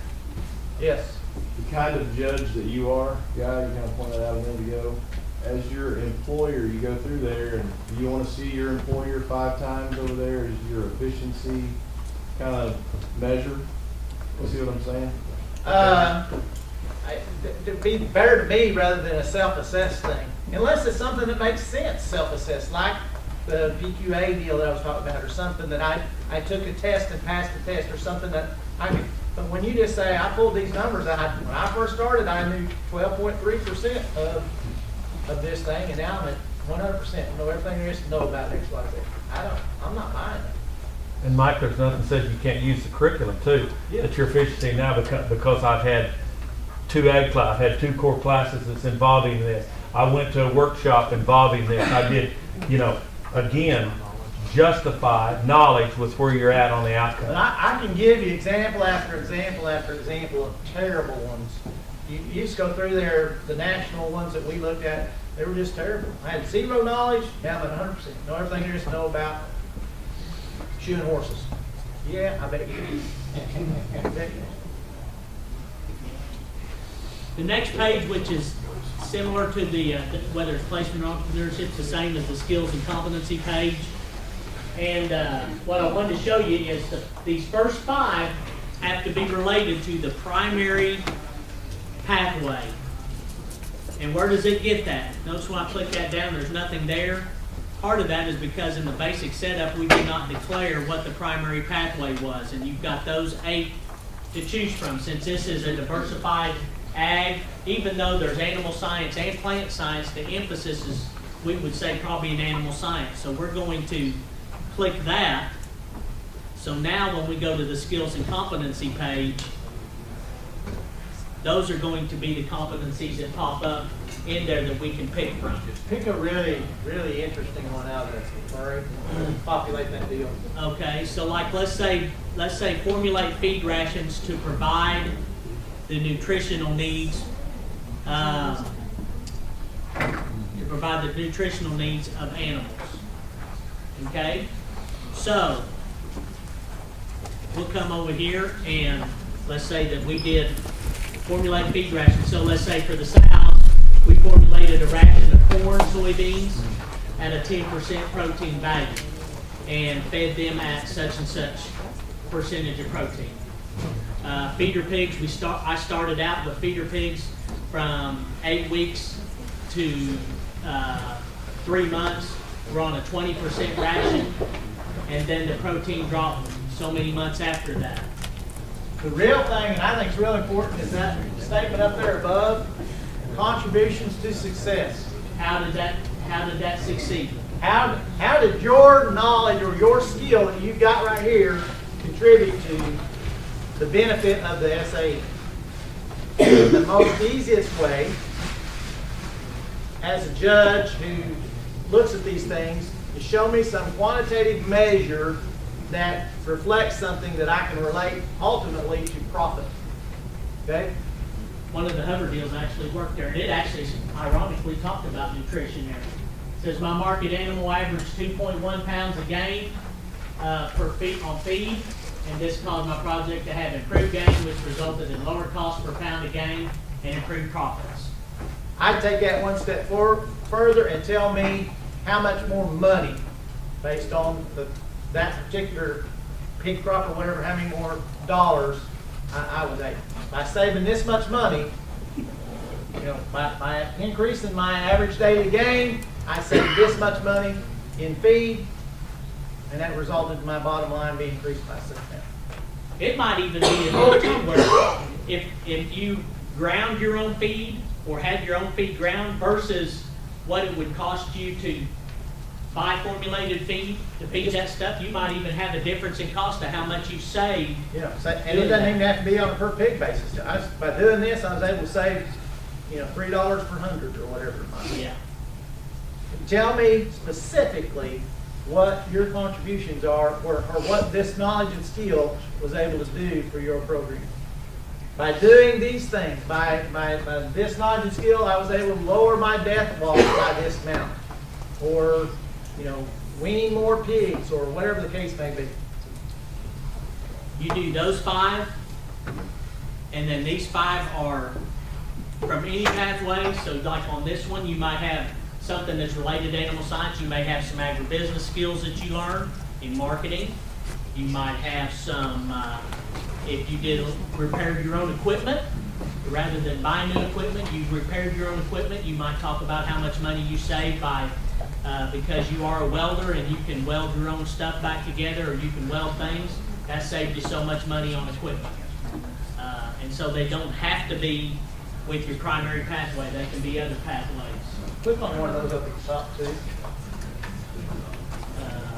Yes. The kind of judge that you are, guy, you kind of pointed out a minute ago, as your employer, you go through there and you want to see your employer 5 times over there as your efficiency kind of measure. You see what I'm saying? It'd be better to me rather than a self-assessed thing. Unless it's something that makes sense, self-assessed, like the PQA deal that I was talking about, or something that I took a test and passed the test, or something that I could. But when you just say, I pulled these numbers out, when I first started, I knew 12.3% of this thing, and now I'm at 100%. Know everything there is to know about X, Y, Z. I'm not buying it. And Mike, there's nothing says you can't use the curriculum too. Yeah. That your efficiency now because I've had 2 ag classes, I've had 2 core classes that's involving this. I went to a workshop involving this. I did, again, justify knowledge with where you're at on the outcome. But I can give you example after example after example of terrible ones. You just go through there, the national ones that we looked at, they were just terrible. I had 0 knowledge, now I'm at 100%. Know everything there is to know about shoeing horses. Yeah, I bet you. I bet you. The next page, which is similar to the whether it's placement or entrepreneurship, it's the same as the skills and competency page. And what I wanted to show you is these first 5 have to be related to the primary pathway. And where does it get that? Notice when I click that down, there's nothing there. Part of that is because in the basic setup, we did not declare what the primary pathway was. And you've got those 8 to choose from. Since this is a diversified ag, even though there's animal science and plant science, the emphasis is, we would say, probably in animal science. So we're going to click that. So now when we go to the skills and competency page, those are going to be the competencies that pop up in there that we can pick from. Pick a really, really interesting one out of this, Murray. Populate that deal. Okay, so like let's say formulate feed rations to provide the nutritional needs of animals. Okay, so we'll come over here and let's say that we did formulate feed rations. So let's say for the sows, we formulated a ration of corn, soybeans at a 10% protein value and fed them at such and such percentage of protein. Feeder pigs, I started out with feeder pigs from 8 weeks to 3 months. We're on a 20% ration, and then the protein dropped so many months after that. The real thing, and I think it's real important, is that statement up there above, contributions to success. How did that succeed? How did your knowledge or your skill that you've got right here contribute to the benefit of the SAE? The most easiest way, as a judge who looks at these things, is show me some quantitative measure that reflects something that I can relate ultimately to profit. Okay? One of the hover deals actually worked there, and it actually ironically talked about nutrition there. It says my market animal averaged 2.1 pounds a gain per feet on feed, and this caused my project to have improved gain, which resulted in lower cost per pound of gain and improved profits. I'd take that one step further and tell me how much more money, based on that particular pig crop or whatever, how many more dollars I was able. By saving this much money, by increasing my average daily gain, I saved this much money in feed, and that resulted in my bottom line being increased by 6 pounds. It might even be a little too where if you ground your own feed or had your own feed ground versus what it would cost you to buy formulated feed to feed that stuff, you might even have a difference in cost of how much you save. Yeah, and it doesn't even have to be on a per pig basis. By doing this, I was able to save, $3 per 100 or whatever it might be. Yeah. Tell me specifically what your contributions are, or what this knowledge and skill was able to do for your program. By doing these things, by this knowledge and skill, I was able to lower my death loss by this amount. Or, weaning more pigs, or whatever the case may be. You do those 5, and then these 5 are from any pathway. So like on this one, you might have something that's related to animal science. You may have some agribusiness skills that you learn in marketing. You might have some, if you repaired your own equipment, rather than buying new equipment, you repaired your own equipment. You might talk about how much money you save by because you are a welder and you can weld your own stuff back together, or you can weld things. That saved you so much money on equipment. And so they don't have to be with your primary pathway. They can be other pathways. Click on one of those up at the top too.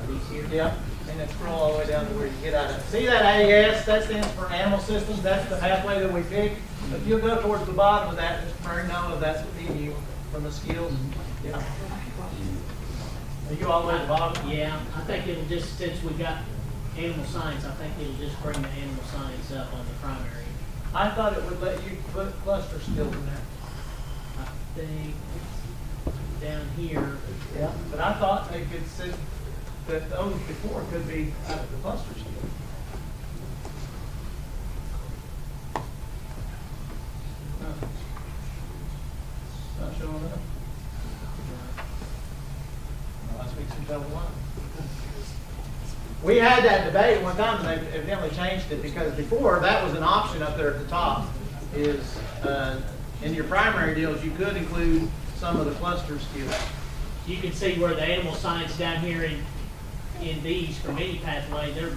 These here. Yeah, and then scroll all the way down to where you get out of it. See that AS, that stands for Animal Systems, that's the pathway that we pick. If you go towards the bottom of that, Mr. Murray, know that's what you from the skills. Yeah. Are you all the way to the bottom? Yeah, I think it'll just, since we got animal science, I think it'll just bring the animal science up on the primary. I thought it would let you put cluster skills in there. I think down here, Yeah. But I thought they could sit, that those before could be out of the cluster skill. Not showing up. Well, I speak some double line. We had that debate one time, and they evidently changed it, because before, that was an option up there at the top, is, in your primary deals, you could include some of the cluster skills. you can see where the animal science down here in these from any pathway, they're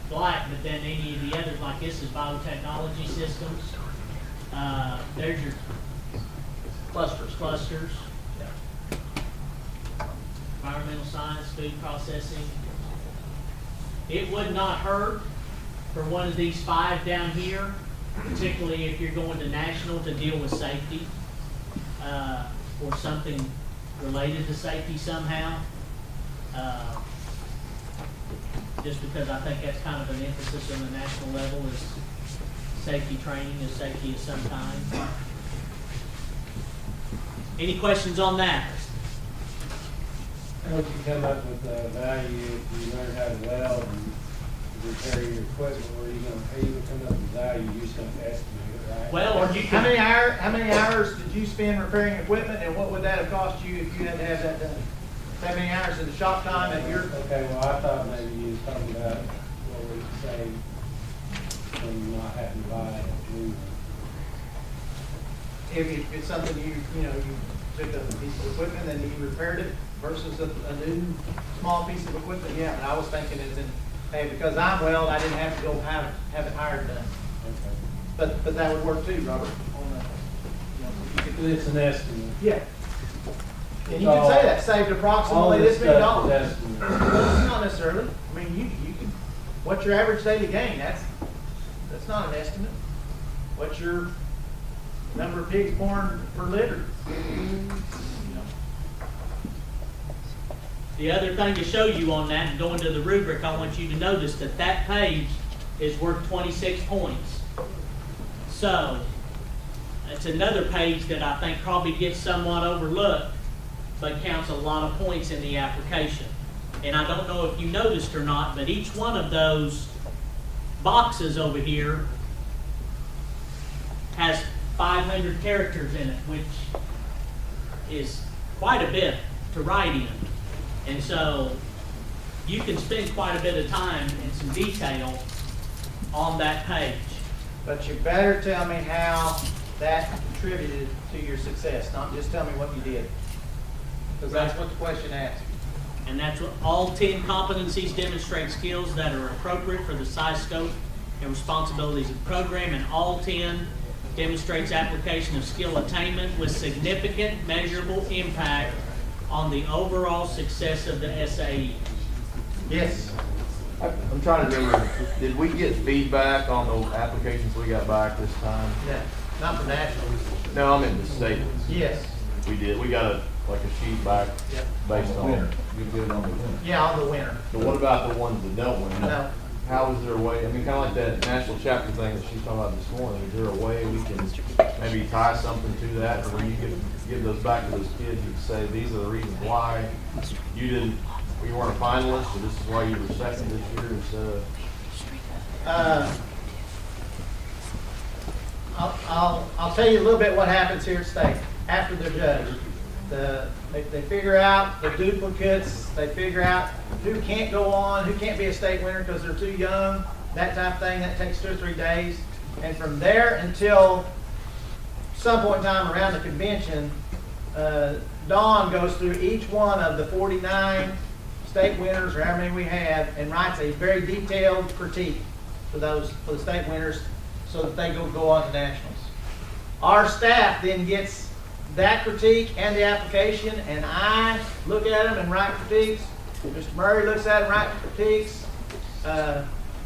black, but then any of the others, like this is biotechnology systems. There's your clusters. Environmental science, food processing. It would not hurt for one of these 5 down here, particularly if you're going to national to deal with safety, or something related to safety somehow. Just because I think that's kind of an emphasis on the national level, is safety training, is safety of some kind. Any questions on that? Once you come up with the value, if you learn how to weld and repair your equipment, where you gonna come up with value, you're just gonna estimate it, right? Well, or you How can, many hours did you spend repairing equipment, and what would that have cost you if you had to have that done? How many hours in the shop time at your? Okay, well, I thought maybe you was talking about what we could save from not having to buy a new one. If it's something you took a piece of equipment and you repaired it versus a new small piece of equipment, yeah. And I was thinking is in, hey, because I'm weld, I didn't have to go have it hired done. Okay. But that would work too, Robert. It's an estimate. Yeah. And you can say that saved approximately this many dollars. Estimate. Well, not necessarily. I mean, you can. What's your average daily gain? That's not an estimate. What's your number of pigs born per litter? the other thing to show you on that, and going to the rubric, I want you to notice that that page is worth 26 points. So, it's another page that I think probably gets somewhat overlooked, but counts a lot of points in the application. And I don't know if you noticed or not, but each one of those boxes over here has 500 characters in it, which is quite a bit to write in. And so you can spend quite a bit of time and some detail on that page. But you better tell me how that contributed to your success, not just tell me what you did. Because that's what the question asks. And that's what all 10 competencies demonstrate skills that are appropriate for the size, scope, and responsibilities of the program, and all 10 demonstrates application of skill attainment with significant measurable impact on the overall success of the SAE? Yes. I'm trying to remember, did we get feedback on the applications we got back this time? No, not for national. No, I'm in the state ones. Yes. We did, we got like a sheet back Yep. based on. You did it on the winner. Yeah, on the winner. But what about the ones that don't win? No. How is there a way, I mean, kinda like that national chapter thing that she's talking about this morning, is there a way we can maybe tie something to that, or where you could give those back to those kids, you could say, these are the reasons why you weren't a finalist, or this is why you were second this year, instead of. I'll tell you a little bit what happens here at state after they're judged. They figure out the duplicates, they figure out who can't go on, who can't be a state winner because they're too young, that type of thing. That takes 2 or 3 days. And from there until some point in time around the convention, Dawn goes through each one of the 49 state winners, or how many we have, and writes a very detailed critique for the state winners so that they go on to nationals. Our staff then gets that critique and the application, and I look at them and write critiques. Mr. Murray looks at them and writes critiques.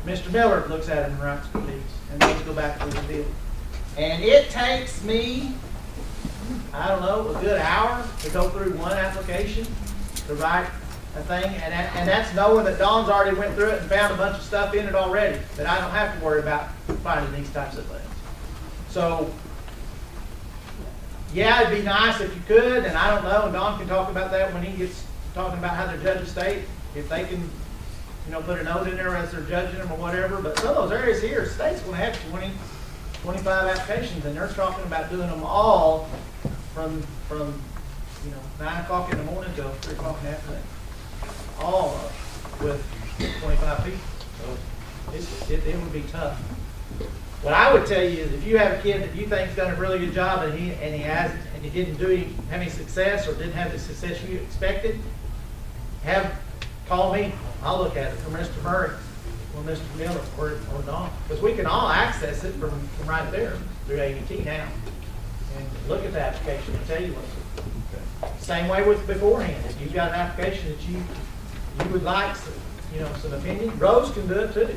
Mr. Miller looks at them and writes critiques, and those go back to the field. And it takes me, I don't know, a good hour to go through one application to write a thing, and that's knowing that Dawn's already went through it and found a bunch of stuff in it already that I don't have to worry about finding these types of things. So, yeah, it'd be nice if you could, and I don't know, and Don can talk about that when he gets talking about how they're judging state, if they can, put a note in there as they're judging them or whatever. But some of those areas here, state's going to have 20, 25 applications, and they're talking about doing them all from 9 o'clock in the morning till 3 o'clock in the afternoon. All of them with 25 people. So it would be tough. What I would tell you is, if you have a kid that you think's done a really good job and you didn't have any success, or didn't have the success you expected, call me. I'll look at it, or Mr. Murray, or Mr. Miller, or Don, because we can all access it from right there through AET now, and look at the application and tell you what's. Same way with beforehand. If you've got an application that you would like some opinion, Rose can do it too.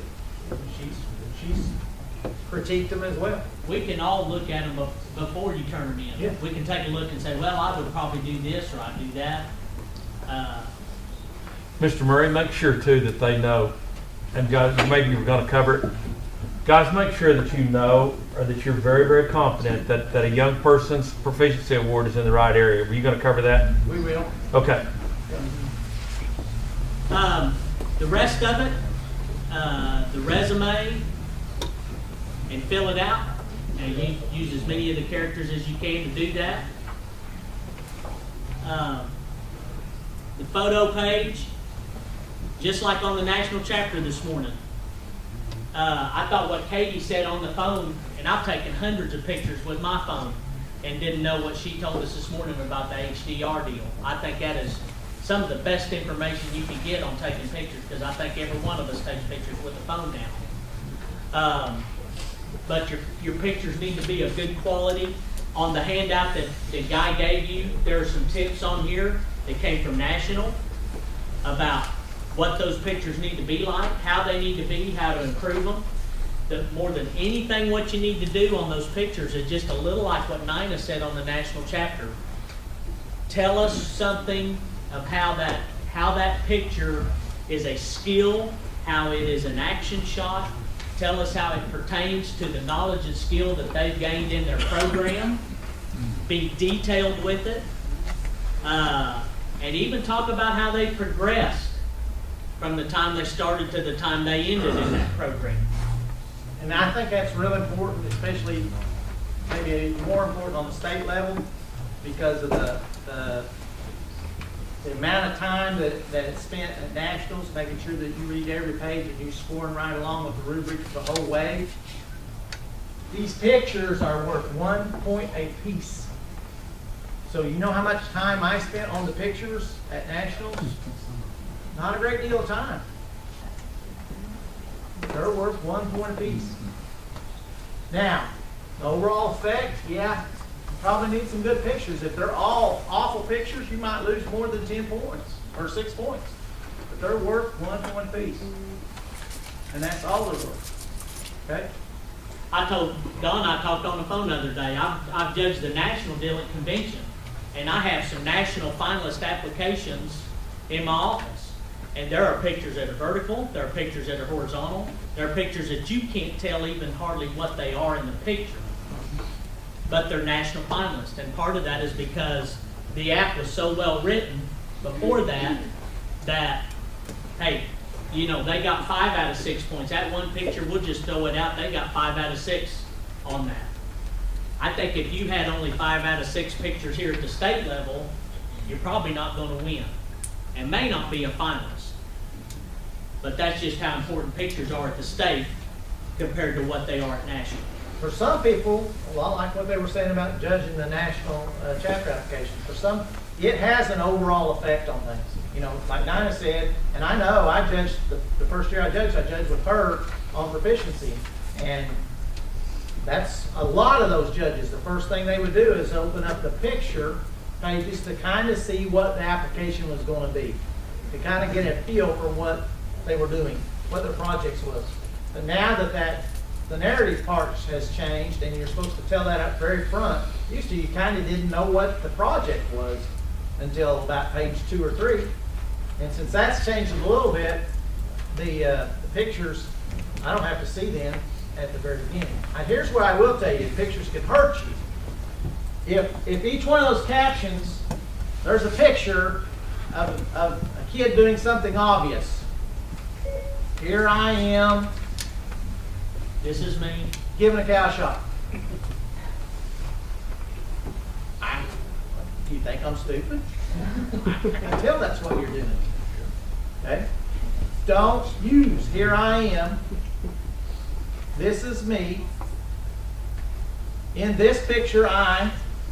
She's critiqued them as well. We can all look at them before you turn them in. Yeah. We can take a look and say, well, I would probably do this, or I'd do that. Mr. Murray, make sure too that they know, and guys, maybe you're going to cover it. Guys, make sure that you know, or that you're very, very confident that a young person's proficiency award is in the right area. Were you going to cover that? We will. Okay. The rest of it, the resume, and fill it out, and you use as many of the characters as you can to do that. The photo page, just like on the national chapter this morning. I thought what Katie said on the phone, and I've taken hundreds of pictures with my phone and didn't know what she told us this morning about the HDR deal. I think that is some of the best information you can get on taking pictures, because I think every one of us takes pictures with a phone now. But your pictures need to be of good quality. On the handout that the guy gave you, there are some tips on here that came from National about what those pictures need to be like, how they need to be, how to improve them. More than anything, what you need to do on those pictures is just a little like what Nina said on the national chapter. Tell us something of how that picture is a skill, how it is an action shot. Tell us how it pertains to the knowledge and skill that they've gained in their program. Be detailed with it. And even talk about how they progressed from the time they started to the time they ended in that program. And I think that's real important, especially maybe more important on the state level, because of the amount of time that it's spent at nationals, making sure that you read every page and you're scoring right along with the rubric the whole way. These pictures are worth 1 point a piece. So you know how much time I spent on the pictures at nationals? Not a great deal of time. They're worth 1 point a piece. Now, the overall effect, yeah, probably need some good pictures. If they're all awful pictures, you might lose more than 10 points or 6 points. But they're worth 1 point apiece. And that's all they're worth. Okay? I told Don, I talked on the phone the other day, I've judged the national deal at convention, and I have some national finalist applications in my office. And there are pictures that are vertical, there are pictures that are horizontal, there are pictures that you can't tell even hardly what they are in the picture. But they're national finalists, and part of that is because the app was so well written before that, hey, you know, they got 5 out of 6 points. That one picture, we'll just throw it out, they got 5 out of 6 on that. I think if you had only 5 out of 6 pictures here at the state level, you're probably not going to win, and may not be a finalist. But that's just how important pictures are at the state compared to what they are at national. For some people, well, I like what they were saying about judging the national chapter application. For some, it has an overall effect on things. You know, like Dinah said, and I know I judged, the first year I judged with her on proficiency. And that's a lot of those judges. The first thing they would do is open up the picture pages to kind of see what the application was going to be, to kind of get a feel for what they were doing, what their projects was. But now that the narrative part has changed and you're supposed to tell that up very front, used to you kind of didn't know what the project was until about page 2 or 3. And since that's changed a little bit, the pictures, I don't have to see them at the very beginning. And here's what I will tell you, pictures can hurt you. If each one of those captions, there's a picture of a kid doing something obvious. Here I am. This is me. Giving a cow shot. Do you think I'm stupid? I can tell that's what you're doing. Okay? Don't use, here I am. This is me. In this picture,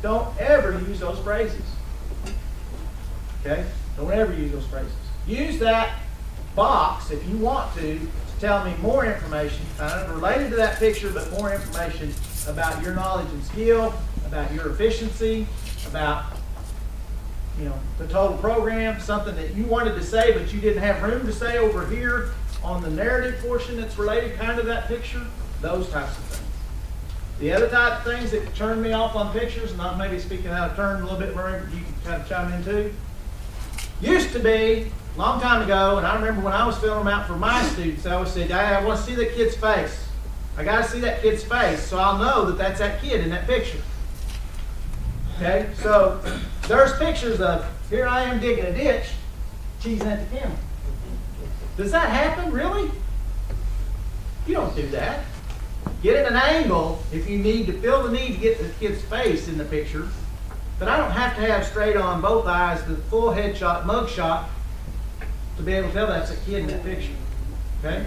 don't ever use those phrases. Okay? Don't ever use those phrases. Use that box, if you want to tell me more information, related to that picture, but more information about your knowledge and skill, about your efficiency, about, you know, the total program, something that you wanted to say but you didn't have room to say over here on the narrative portion that's related kind of that picture, those types of things. The other type of things that turn me off on pictures, and I'm maybe speaking out of turn a little bit more, you can kind of chime in too, used to be, a long time ago, and I remember when I was filling them out for my students, I always said, I want to see the kid's face. I got to see that kid's face so I'll know that that's that kid in that picture. Okay, so there's pictures of, here I am digging a ditch, cheesing at the camera. Does that happen, really? You don't do that. Get at an angle if you need to feel the need to get the kid's face in the picture, but I don't have to have straight on both eyes, the full headshot, mug shot, to be able to tell that's a kid in that picture. Okay?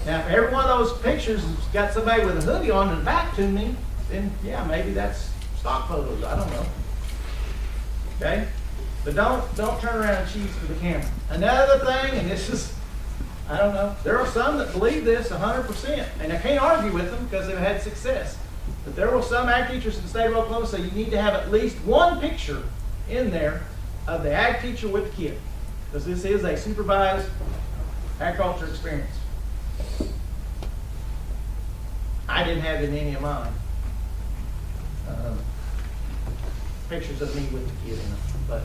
Now, if every one of those pictures has got somebody with a hoodie on and back to me, then yeah, maybe that's stock photos. I don't know. Okay? But don't turn around and cheese for the camera. Another thing, and this is, I don't know, there are some that believe this 100%, and I can't argue with them because they've had success. But there were some ag teachers in the state of Oklahoma say you need to have at least one picture in there of the ag teacher with the kid, because this is a supervised agriculture experience. I didn't have in any of mine pictures of me with the kid in them, but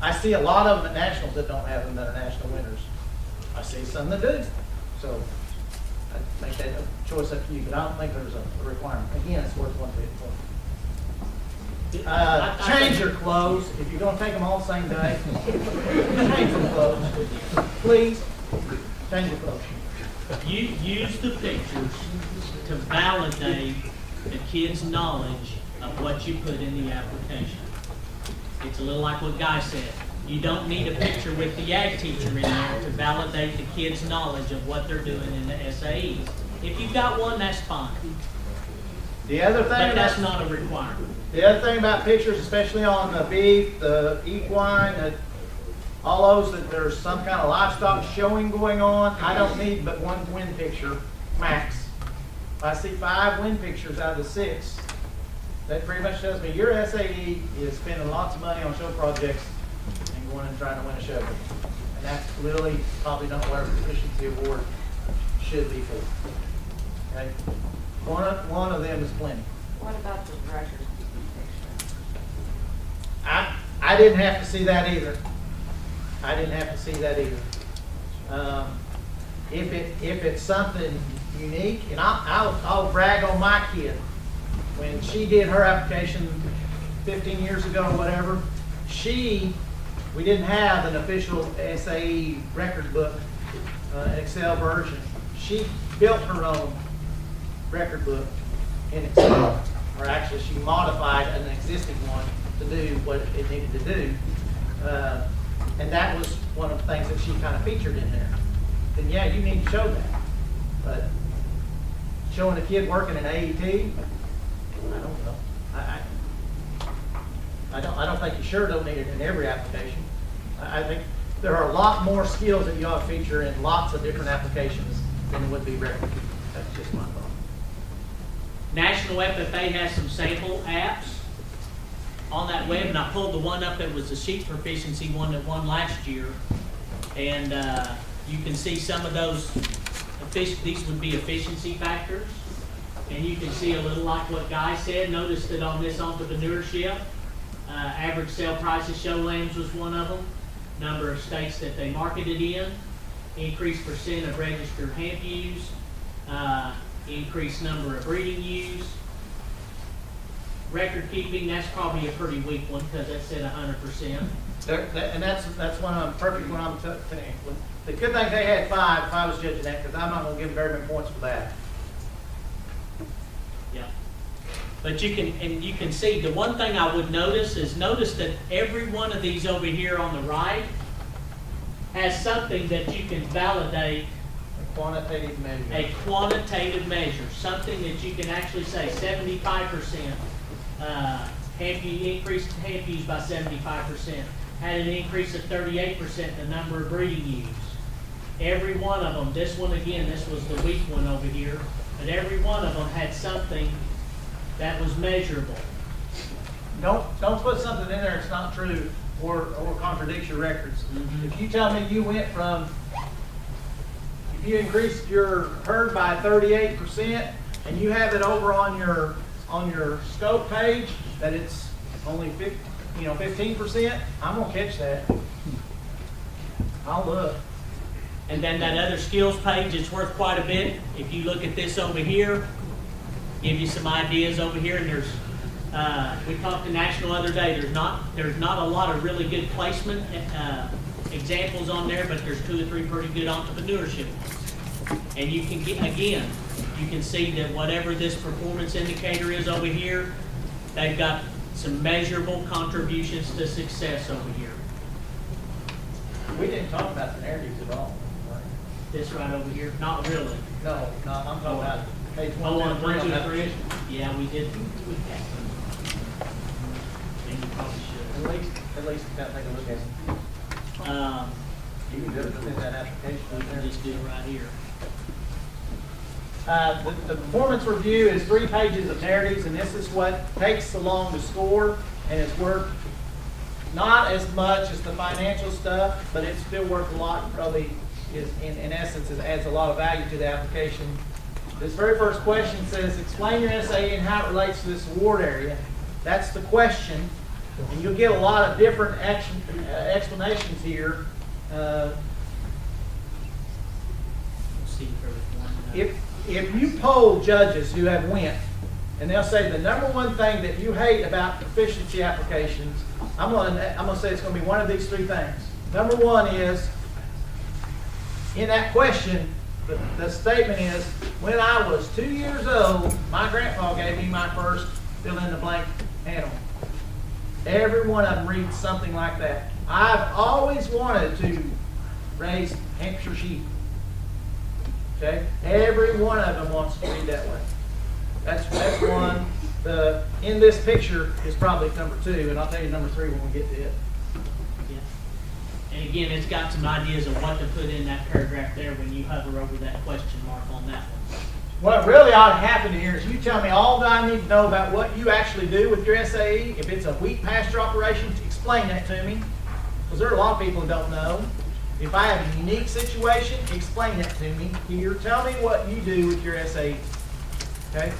I see a lot of them at nationals that don't have them that are national winners. I see some that do, so I make that a choice up to you, but I don't think there's a requirement. Again, it's worth one bit. Change your clothes. If you're going to take them all the same day, change your clothes. Please, change your clothes. You use the pictures to validate the kid's knowledge of what you put in the application. It's a little like what Guy said. You don't need a picture with the ag teacher in there to validate the kid's knowledge of what they're doing in the SAEs. If you've got one, that's fine. The other thing, but that's not a requirement. The other thing about pictures, especially on the beef, the equine, all those that there's some kind of livestock showing going on, I don't need but one twin picture, max. If I see 5 win pictures out of the 6, that pretty much tells me your SAE is spending lots of money on show projects and going and trying to win a show. And that's really probably not what our proficiency award should be for. Okay? One of them is plenty. What about the record keeping picture? I didn't have to see that either. I didn't have to see that either. If it's something unique, and I'll brag on my kid. When she did her application 15 years ago or whatever, we didn't have an official SAE record book, Excel version. She built her own record book in Excel, or actually she modified an existing one to do what it needed to do. And that was one of the things that she kind of featured in there. Then yeah, you need to show that. But showing a kid working in AET, I don't know. I don't think you sure don't need it in every application. I think there are a lot more skills that you ought to feature in lots of different applications than would be record keeping. That's just my thought. National FFA has some sample apps on that web, and I pulled the one up that was the sheet proficiency one that won last year. And you can see some of those, these would be efficiency factors. And you can see a little like what Guy said. Notice that on this entrepreneurship, average sale prices show lambs was one of them. Number of states that they marketed in, increased percent of registered hemp use, increased number of breeding ewes. Record keeping, that's probably a pretty weak one because that's at 100%. And that's one of the perfect one I'm telling you. The good thing they had 5 if I was judging that, because I'm not going to give them very many points for that. Yeah. But you can see, the one thing I would notice that every one of these over here on the right has something that you can validate. A quantitative measure. A quantitative measure, something that you can actually say 75% increased hemp use by 75%, had an increase of 38% in the number of breeding ewes. Every one of them, this one again, this was the weak one over here, but every one of them had something that was measurable. Don't put something in there that's not true or contradicts your records. Mm-hmm. If you tell me you went from, if you increased your herd by 38% and you have it over on your scope page that it's only 15%, I'm gonna catch that. I'll look. And then that other skills page, it's worth quite a bit. If you look at this over here, give you some ideas over here, and there's, we talked to National the other day, there's not a lot of really good placement examples on there, but there's 2 or 3 pretty good entrepreneurship ones. And you can get, again, you can see that whatever this performance indicator is over here, they've got some measurable contributions to success over here. We didn't talk about the narratives at all. This right over here, not really. No, I'm talking about page Oh, 1 on and 3 on 1, 2, that 3. position. Yeah, we did tweak that. And you probably should. At least you gotta take a look at it. You can do it within that application We right can there. just do it right here. The performance review is 3 pages of narratives, and this is what takes so long to score, and it's worth not as much as the financial stuff, but it's still worth a lot, and probably is, in essence, it adds a lot of value to the application. This very first question says, explain your SAE and how it relates to this award area. That's the question, and you'll get a lot of different explanations here. We'll see if there's one. If you poll judges who have went, and they'll say the number one thing that you hate about proficiency applications, I'm gonna say it's gonna be one of these 3 things. Number 1 is, in that question, the statement is, when I was 2 years old, my grandpa gave me my first fill-in-the-blank animal. Every one of them reads something like that. I've always wanted to raise Hampshire sheep. Okay? Every one of them wants to read that way. That's one. The in this picture is probably number 2, and I'll tell you number 3 when we get to it. Yeah. And again, it's got some ideas of what to put in that paragraph there when you hover over that question mark on that one. What really ought to happen here is you tell me all that I need to know about what you actually do with your SAE. If it's a wheat pasture operation, explain that to me. Because there are a lot of people who don't know. If I have a unique situation, explain that to me. Here, tell me what you do with your SAE. Okay?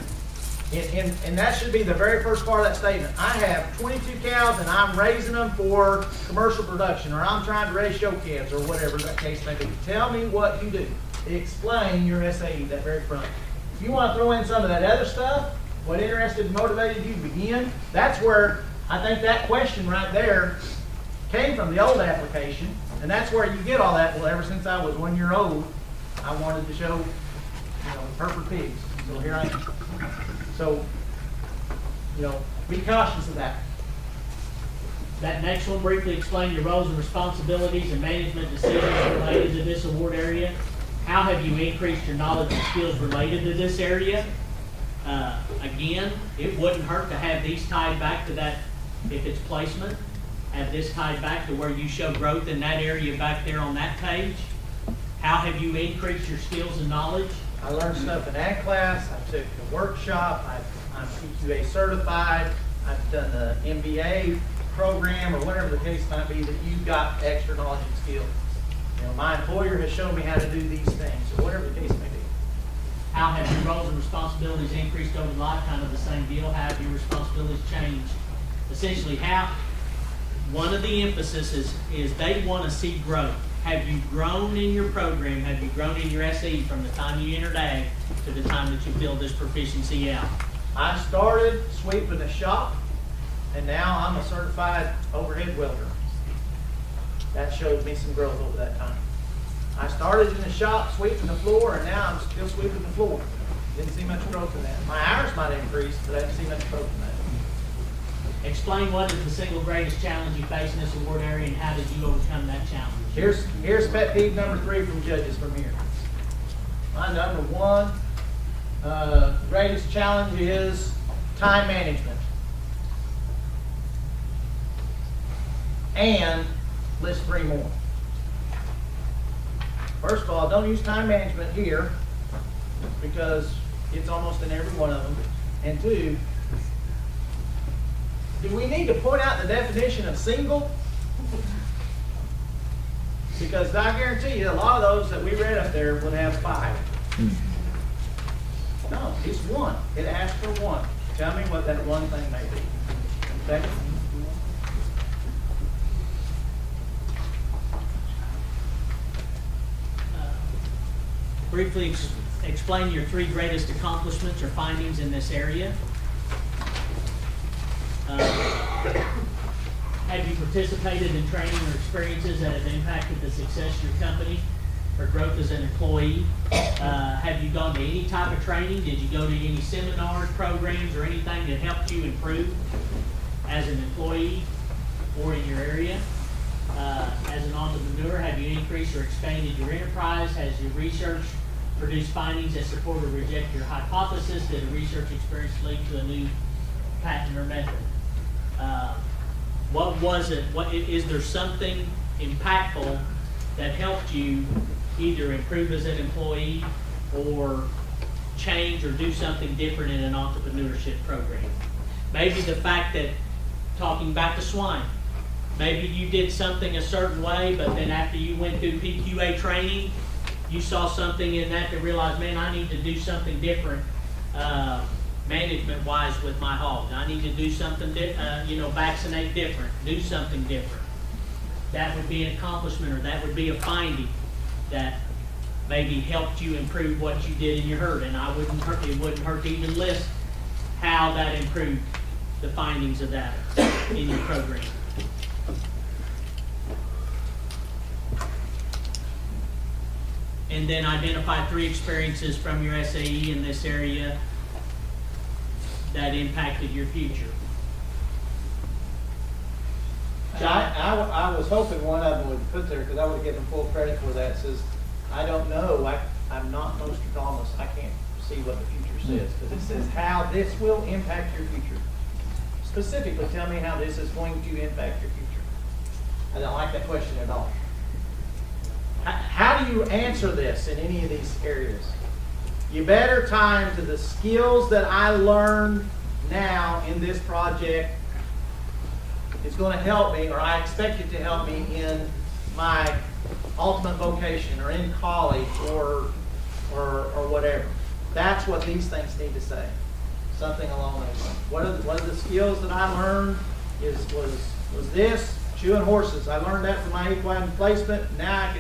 And that should be the very first part of that statement. I have 22 cows and I'm raising them for commercial production, or I'm trying to raise show calves, or whatever that case may be. Tell me what you do. Explain your SAE, that very front. If you want to throw in some of that other stuff, what interested and motivated you to begin, that's where I think that question right there came from, the old application, and that's where you get all that. Well, ever since I was 1 year old, I wanted to show, Hereford pigs. So here I am. So, be cautious of that. That next one, briefly explain your roles and responsibilities and management decisions related to this award area. How have you increased your knowledge and skills related to this area? Again, it wouldn't hurt to have these tied back to that, if it's placement, have this tied back to where you show growth in that area back there on that page. How have you increased your skills and knowledge? I learned stuff in ag class, I took a workshop, I'm PQA certified, I've done the MBA program, or whatever the case might be, that you've got extra knowledge and skills. My employer has shown me how to do these things, or whatever the case may be. How have your roles and responsibilities increased over the lifetime of the same deal? How have your responsibilities changed? Essentially, one of the emphasis is they want to see growth. Have you grown in your program? Have you grown in your SE from the time you entered ag to the time that you filled this proficiency out? I started sweeping the shop, and now I'm a certified overhead welder. That showed me some growth over that time. I started in the shop sweeping the floor, and now I'm still sweeping the floor. Didn't see much growth in that. My hours might have increased, but I didn't see much growth in that. Explain what is the single greatest challenge you face in this award area, and how did you overcome that challenge? Here's pet peeve number 3 from judges from here. My number 1 greatest challenge is time management. And list 3 more. First of all, don't use time management here because it's almost in every one of them. And 2, do we need to point out the definition of single? Because I guarantee you, a lot of those that we read up there would have 5. No, it's 1. It asks for 1. Tell me what that one thing may be. Okay? Briefly explain your 3 greatest accomplishments or findings in this area. Have you participated in training or experiences that have impacted the success of your company or growth as an employee? Have you gone to any type of training? Did you go to any seminars, programs, or anything that helped you improve as an employee or in your area? As an entrepreneur, have you increased or expanded your enterprise? Has your research produced findings that support or reject your hypothesis? Did a research experience lead to a new patent or method? What was it? Is there something impactful that helped you either improve as an employee or change or do something different in an entrepreneurship program? Maybe the fact that, talking back to swine, maybe you did something a certain way, but then after you went through PQA training, you saw something in that realized, man, I need to do something different management-wise with my hogs. I need to do something, vaccinate different, do something different. That would be an accomplishment, or that would be a finding that maybe helped you improve what you did in your herd. And it wouldn't hurt to even list how that improved the findings of that in your program. And then identify 3 experiences from your SAE in this area that impacted your future. I was hoping one of them would put there, because I would have given full credit for that. It says, I don't know, I'm not Nostradamus, I can't see what the future says, because it says how this will impact your future. Specifically, tell me how this is going to impact your future. I don't like that question at all. How do you answer this in any of these areas? you better tie them to the skills that I learned now in this project. It's going to help me, or I expect it to help me in my ultimate vocation, or in college, or whatever. That's what these things need to say. Something along those lines. What are the skills that I learned was this, shoeing horses. I learned that from my equine placement. Now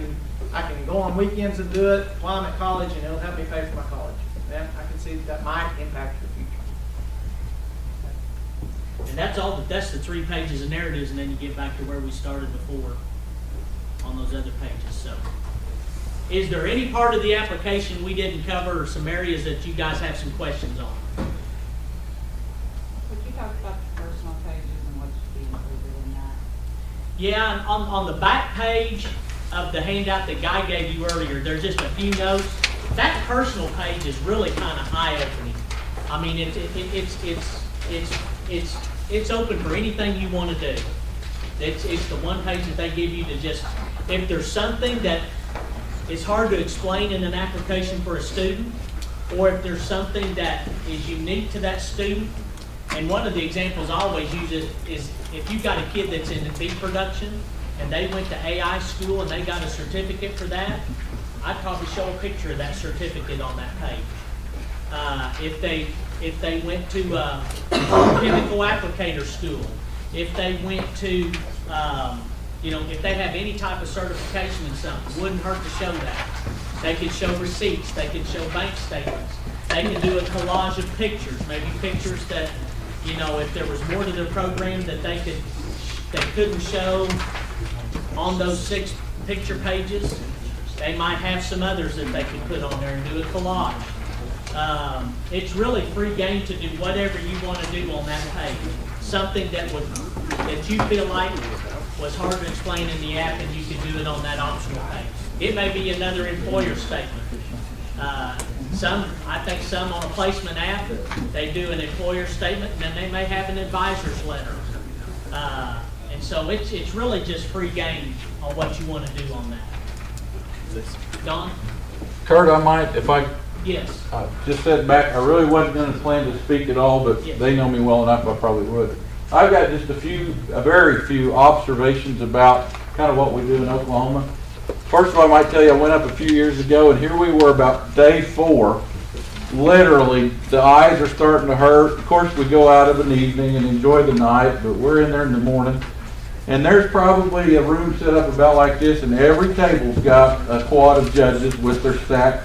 I can go on weekends and do it while I'm at college, and it'll help me pay for my college. And I can see that might impact the future. And that's the 3 pages of narratives, and then you get back to where we started before on those other pages. So, is there any part of the application we didn't cover, or some areas that you guys have some questions on? Would you talk about the personal pages and what should be included in that? Yeah, and on the back page of the handout that Guy gave you earlier, there's just a few notes. That personal page is really kind of eye-opening. I mean, it's open for anything you want to do. It's the one page that they give you to just, if there's something that is hard to explain in an application for a student, or if there's something that is unique to that student. And one of the examples I always use is if you've got a kid that's in beef production and they went to AI school and they got a certificate for that, I'd probably show a picture of that certificate on that page. If they went to chemical applicator school, if they went to if they have any type of certification in something, wouldn't hurt to show that. They could show receipts, they could show bank statements, they could do a collage of pictures, maybe pictures that, if there was more to their program that they couldn't show on those 6 picture pages, they might have some others that they could put on there and do a collage. It's really free game to do whatever you want to do on that page. Something that you feel like was hard to explain in the app, and you can do it on that optional page. It may be another employer statement. I think some on a placement app, they do an employer statement, and then they may have an advisor's letter. And so it's really just free game on what you want to do on that. Don? Kurt, I might, if I Yes. just said back, I really wasn't going to plan to speak at all, but Yes. they know me well enough, I probably would. I've got just a very few observations about kind of what we do in Oklahoma. First of all, I might tell you, I went up a few years ago, and here we were about day 4. Literally, the eyes are starting to hurt. Of course, we go out of an evening and enjoy the night, but we're in there in the morning. And there's probably a room set up about like this, and every table's got a quad of judges with their stack.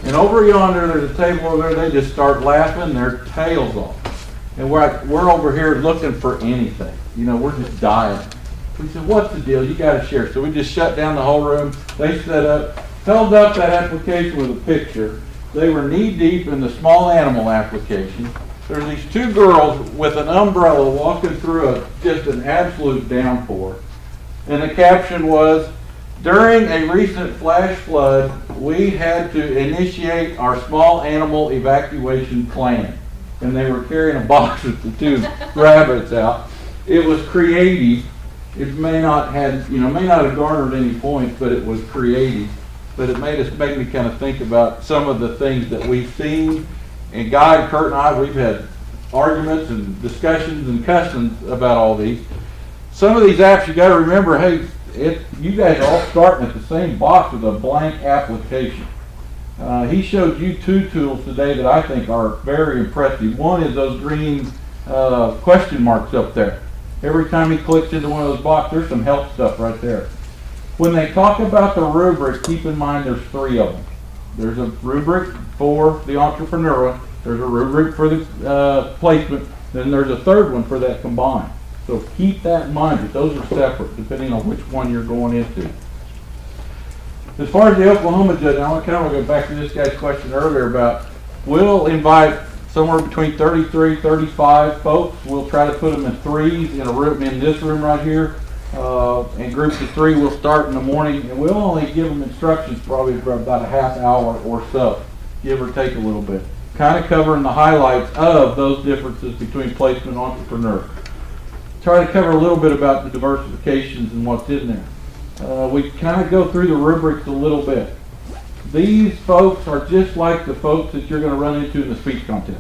And over yonder, there's a table over there, they just start laughing their tails off. And we're over here looking for anything. We're just dying. We said, what's the deal? You got to share. So we just shut down the whole room. They set up, held up that application with a picture. They were knee-deep in the small animal application. There's these 2 girls with an umbrella walking through just an absolute downpour. And the caption was, during a recent flash flood, we had to initiate our small animal evacuation plan. And they were carrying a box with the 2 rabbits out. It was creative. It may not have garnered any points, but it was creative. But it made me kind of think about some of the things that we've seen. And Guy and Kurt and I, we've had arguments and discussions and cussings about all these. Some of these apps, you got to remember, hey, you guys are all starting at the same box with a blank application. He showed you 2 tools today that I think are very impressive. One is those green question marks up there. Every time he clicks into one of those boxes, there's some help stuff right there. When they talk about the rubric, keep in mind there's 3 of them. There's a rubric for the entrepreneur, there's a rubric for the placement, then there's a 3rd one for that combined. So keep that in mind, that those are separate depending on which one you're going into. As far as the Oklahoma judge, I want to kind of go back to this guy's question earlier about, we'll invite somewhere between 33, 35 folks. We'll try to put them in 3s in a room, in this room right here. In groups of 3, we'll start in the morning, and we'll only give them instructions probably for about a half hour or so, give or take a little bit. Kind of covering the highlights of those differences between placement and entrepreneur. Try to cover a little bit about the diversifications and what's in there. We kind of go through the rubrics a little bit. These folks are just like the folks that you're gonna run into in the speech contest.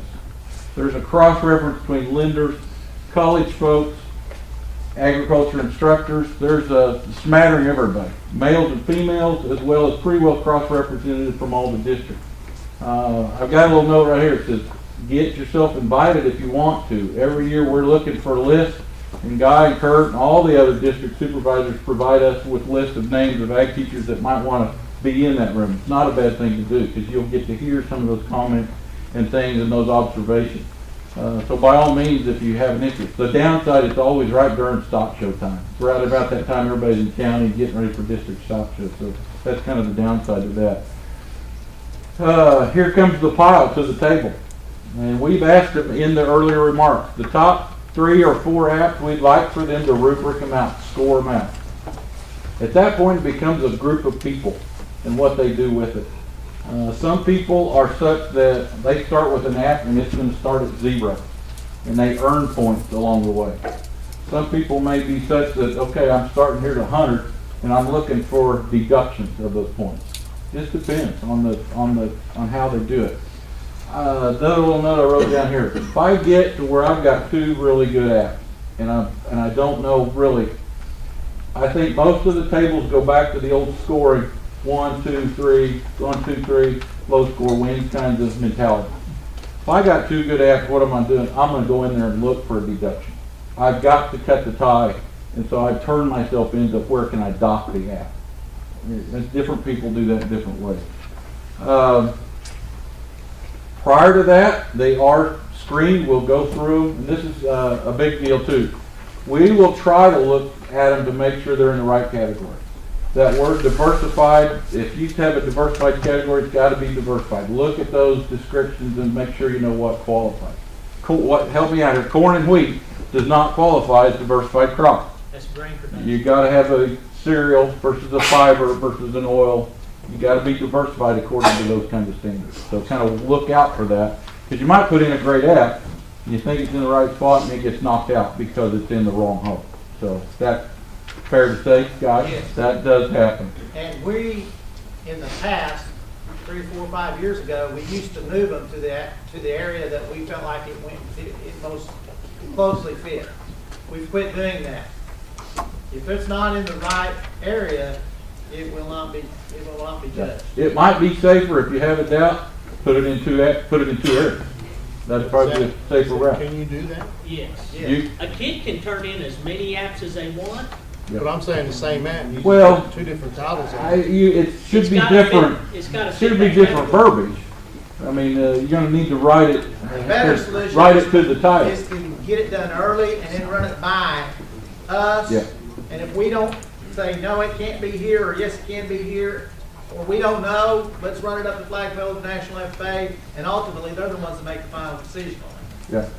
There's a cross-reference between lenders, college folks, agriculture instructors. There's a smattering of everybody, males and females, as well as pretty well cross-represented from all the districts. I've got a little note right here that says, get yourself invited if you want to. Every year we're looking for a list, and Guy and Kurt and all the other district supervisors provide us with lists of names of ag teachers that might want to be in that room. It's not a bad thing to do, because you'll get to hear some of those comments and things and those observations. So by all means, if you have an interest. The downside, it's always right during stock show time. It's right about that time everybody's in county getting ready for district stock show. So that's kind of the downside to that. Here comes the pile to the table. And we've asked them in the earlier remarks, the top 3 or 4 apps, we'd like for them to rubric them out, score them out. At that point, it becomes a group of people and what they do with it. Some people are such that they start with an app and it's going to start at 0, and they earn points along the way. Some people may be such that, okay, I'm starting here at 100 and I'm looking for deductions of those points. Just depends on how they do it. Another little note I wrote down here. If I get to where I've got 2 really good apps, and I don't know really, I think most of the tables go back to the old scoring. 1, 2, 3, 1, 2, 3, low score wins kinds of mentality. If I got 2 good apps, what am I doing? I'm going to go in there and look for a deduction. I've got to cut the tie, and so I turn myself into where can I dock the app. Different people do that in different ways. Prior to that, they are screened. We'll go through, and this is a big deal too. We will try to look at them to make sure they're in the right category. That word diversified, if you have a diversified category, it's got to be diversified. Look at those descriptions and make sure you know what qualifies. Help me out here. Corn and wheat does not qualify as diversified crop. That's grain production. You got to have a cereal versus a fiber versus an oil. You got to be diversified according to those kinds of standards. So kind of look out for that, because you might put in a great app and you think it's in the right spot and it gets knocked out because it's in the wrong hole. So that's fair to say, guys. Yes. That does happen. And we, in the past, 3, 4, 5 years ago, we used to move them to the area that we felt like it most closely fit. We've quit doing that. If it's not in the right area, it will not be judged. It might be safer if you have a doubt. Put it in 2 areas. That's probably a safer route. Can you do that? Yes. You- A kid can turn in as many apps as they want. But I'm saying the same app. You Well, just put 2 different titles on it. It should It's be gotta different. fit- it's gotta Should fit be that different category. verbiage. I mean, you're going to need to write it. The better solution Write it to the title. is to get it done early and then run it by us. Yeah. And if we don't say, no, it can't be here, or yes, it can be here, or we don't know, let's run it up to Flagville, the National FFA, and ultimately, they're the ones that make the final decision on it. Yeah.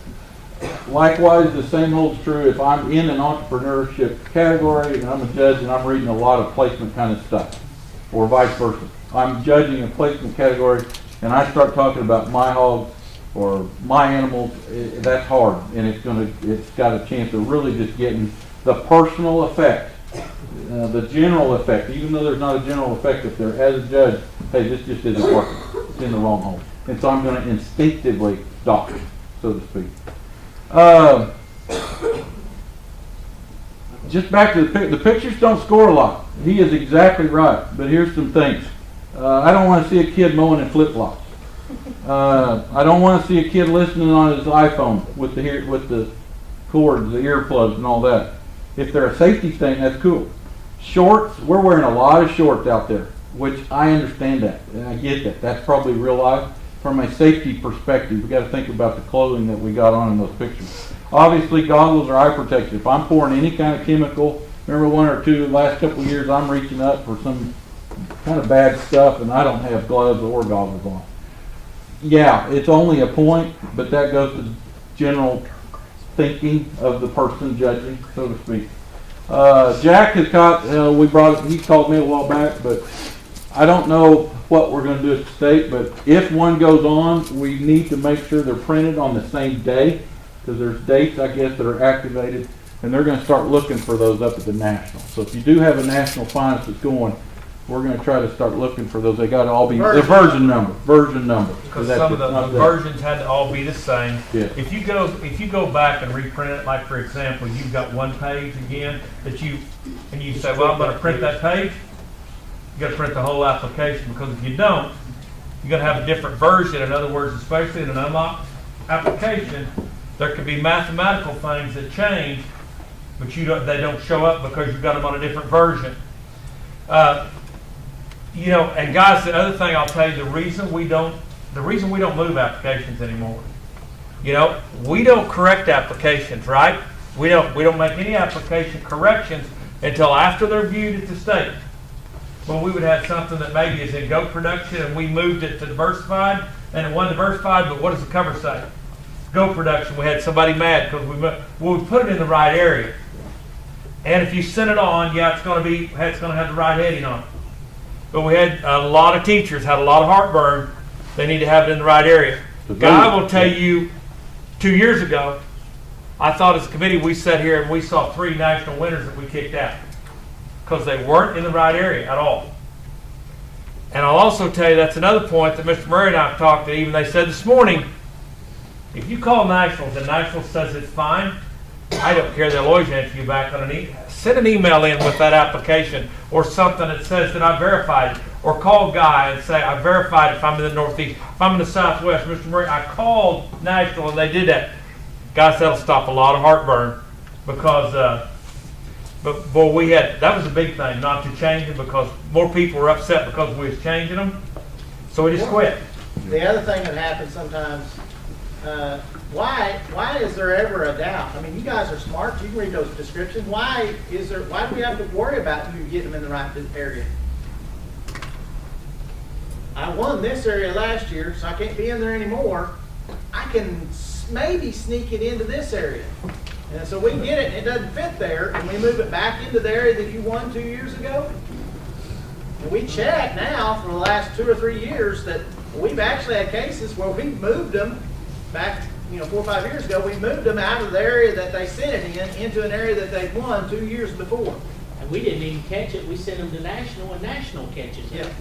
Likewise, the same holds true if I'm in an entrepreneurship category and I'm a judge and I'm reading a lot of placement kind of stuff, or vice versa. I'm judging a placement category and I start talking about my hogs or my animals. That's hard, and it's got a chance of really just getting the personal effect, the general effect. Even though there's not a general effect up there, as a judge, hey, this just isn't working. It's in the wrong home, and so I'm going to instinctively dock it, so to speak. Just back to the pictures don't score a lot. He is exactly right, but here's some things. I don't want to see a kid mowing in flip-flops. I don't want to see a kid listening on his iPhone with the cords, the earplugs, and all that. If they're a safety thing, that's cool. Shorts, we're wearing a lot of shorts out there, which I understand that, and I get that. That's probably real life. From a safety perspective, we got to think about the clothing that we got on in those pictures. Obviously, goggles are eye protection. If I'm pouring any kind of chemical, remember 1 or 2 the last couple of years, I'm reaching up for some kind of bad stuff, and I don't have gloves or goggles on. Yeah, it's only a point, but that goes to general thinking of the person judging, so to speak. Jack has caught, he called me a while back, but I don't know what we're going to do at the state, but if one goes on, we need to make sure they're printed on the same day, because there's dates, I guess, that are activated, and they're going to start looking for those up at the national. So if you do have a national finance that's going, we're gonna try to start looking for those. They gotta all be, the Version. version number. Because That's some of it, the not that. versions had to all be the same. Yeah. If you go back and reprint it, like for example, you've got one page again that you say, well, I'm gonna print that page, you gotta print the whole application, because if you don't, you're gonna have a different version. In other words, especially in an unlocked application, there could be mathematical things that change, but they don't show up because you've got them on a different version. And guys, the other thing I'll tell you, the reason we don't move applications anymore. We don't correct applications, right? We don't make any application corrections until after they're viewed at the state. When we would have something that maybe is in GO production and we moved it to diversified, and it wasn't diversified, but what does the cover say? GO production, we had somebody mad because we put it in the right area. And if you send it on, it's going to have the right heading on it. But we had a lot of teachers had a lot of heartburn. They need to have it in the right area. Guy will tell you, 2 years ago, I thought as a committee we sat here and we saw 3 national winners that we kicked out because they weren't in the right area at all. And I'll also tell you that's another point that Mr. Murray and I have talked to. Even they said this morning, if you call Nationals and Nationals says it's fine, I don't care. They'll always answer you back on send an email in with that application or something that says that I verified it. Or call Guy and say I verified if I'm in the Northeast. If I'm in the Southwest, Mr. Murray, I called National and they did that. Guys, that'll stop a lot of heartburn because, but boy, that was a big thing not to change them because more people were upset because we was changing them. So we just quit. The other thing that happens sometimes, why is there ever a doubt? I mean, you guys are smart. You can read those descriptions. Why do we have to worry about you getting them in the right area? I won this area last year, so I can't be in there anymore. I can maybe sneak it into this area. And so we get it, and it doesn't fit there, and we move it back into the area that you won 2 years ago. And we check now for the last 2 or 3 years that we've actually had cases where we moved them back, 4 or 5 years ago, we moved them out of the area that they sent it into an area that they'd won 2 years before. And we didn't even catch it. We sent them to National, and National catches it. Yeah.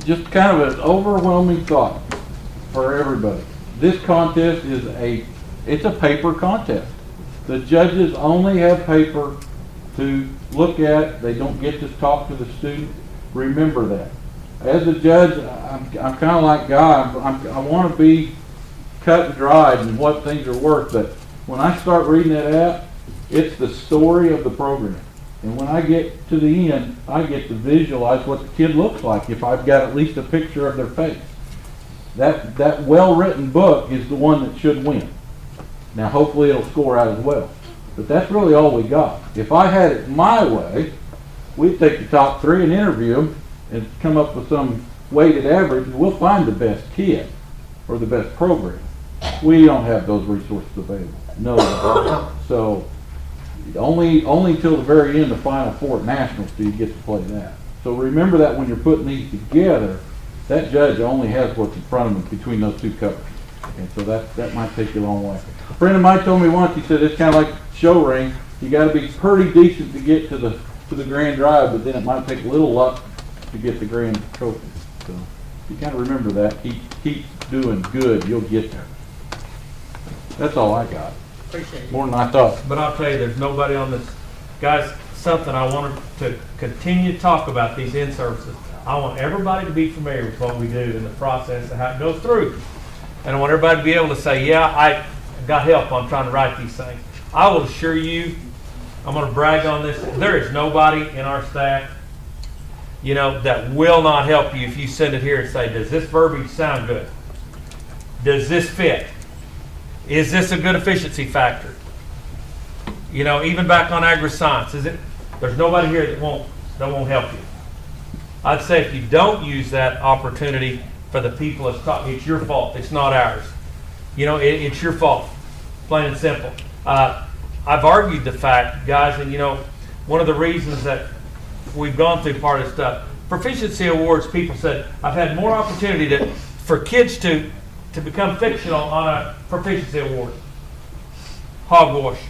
Just kind of an overwhelming thought for everybody. This contest it's a paper contest. The judges only have paper to look at. They don't get to talk to the student. Remember that. As a judge, I'm kind of like Guy. I want to be cut and dried and what things are worth, but when I start reading that out, it's the story of the program. And when I get to the end, I get to visualize what the kid looks like if I've got at least a picture of their face. That well-written book is the one that should win. Now, hopefully it'll score out as well. But that's really all we got. If I had it my way, we'd take the top 3 and interview them and come up with some weighted average, and we'll find the best kid or the best program. We don't have those resources available. No. So only till the very end of Final Four at Nationals do you get to play that. So remember that when you're putting these together, that judge only has what's in front of him between those 2 covers. And so that might take you a long way. A friend of mine told me once, he said, it's kind of like show ring. You got to be pretty decent to get to the grand drive, but then it might take a little luck to get the grand trophy. So you kind of remember that. Keep doing good. You'll get there. That's all I got. Appreciate it. More than I thought. But I'll tell you, there's nobody on this. Guys, something I wanted to continue to talk about these in-services. I want everybody to be familiar with what we do in the process and how it goes through. And I want everybody to be able to say, yeah, I got help on trying to write these things. I will assure you, I'm going to brag on this, there is nobody in our staff, that will not help you if you send it here and say, does this verbiage sound good? Does this fit? Is this a good efficiency factor? Even back on agri-science, there's nobody here that won't help you. I'd say if you don't use that opportunity for the people that's taught, it's your fault. It's not ours. It's your fault, plain and simple. I've argued the fact, guys, and one of the reasons that we've gone through part of this stuff, proficiency awards, people said, I've had more opportunity for kids to become fictional on a proficiency award. Hogwash.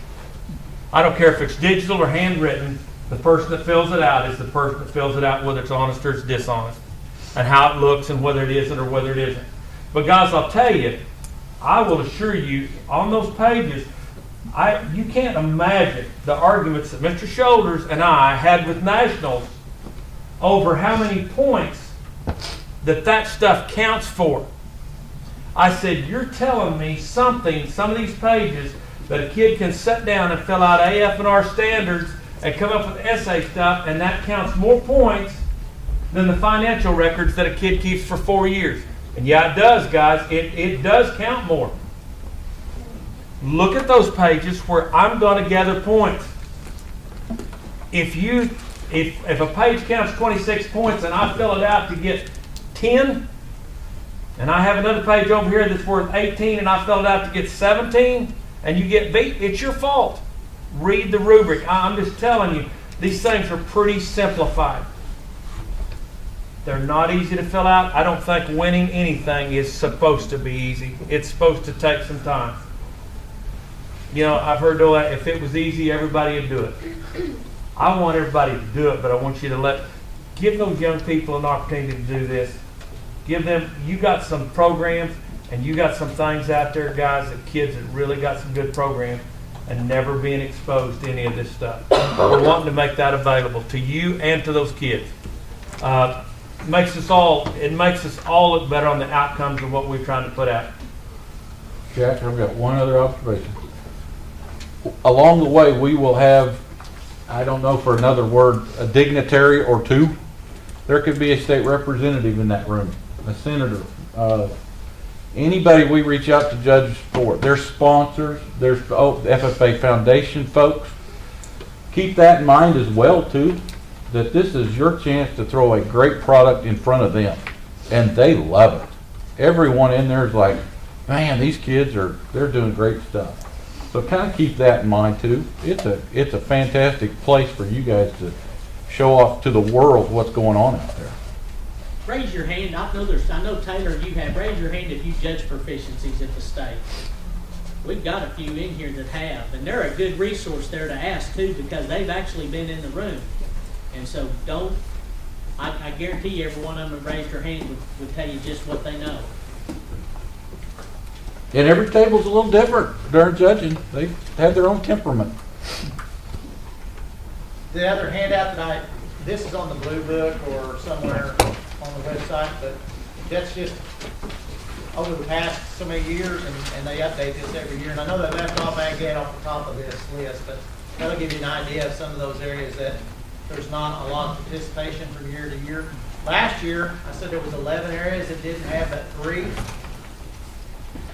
I don't care if it's digital or handwritten, The person that fills it out is the person that fills it out, whether it's honest or it's dishonest, and how it looks and whether it isn't or whether it isn't. But guys, I'll tell you, I will assure you, on those pages, you can't imagine the arguments that Mr. Shoulders and I had with nationals over how many points that stuff counts for. I said, you're telling me something, some of these pages, that a kid can sit down and fill out AF and R standards and come up with essay stuff, and that counts more points than the financial records that a kid keeps for 4 years. And yeah, it does, guys. It does count more. Look at those pages where I'm going to gather points. If a page counts 26 points and I fill it out to get 10, and I have another page over here that's worth 18 and I fill it out to get 17, and you get beat, it's your fault. Read the rubric. I'm just telling you, these things are pretty simplified. They're not easy to fill out. I don't think winning anything is supposed to be easy. It's supposed to take some time. You know, I've heard all that. If it was easy, everybody would do it. I want everybody to do it, but I want you to give those young people an opportunity to do this. Give them, you got some programs and you got some things out there, guys, that kids that really got some good programs and never being exposed to any of this stuff. We're wanting to make that available to you and to those kids. It makes us all look better on the outcomes of what we're trying to put out. Jack, I've got one other observation. Along the way, we will have, I don't know for another word, a dignitary or two. There could be a state representative in that room, a senator, anybody we reach out to judges for. There's sponsors, there's the FFA Foundation folks. Keep that in mind as well, too, that this is your chance to throw a great product in front of them. And they love it. Everyone in there is like, man, these kids they're doing great stuff. So kind of keep that in mind, too. It's a fantastic place for you guys to show off to the world what's going on out there. Raise your hand. I know Taylor, you have. Raise your hand if you judge proficiencies at the state. We've got a few in here that have, and they're a good resource there to ask too, because they've actually been in the room. And so I guarantee you every one of them that raised their hand would tell you just what they know. And every table's a little different during judging. They have their own temperament. The other handout this is on the Blue Book or somewhere on the website, but that's just over the past so many years, and they update this every year. And I know they left off Baghdad off the top of this list, but that'll give you an idea of some of those areas that there's not a lot of participation from year to year. Last year, I said there was 11 areas that didn't have but 3.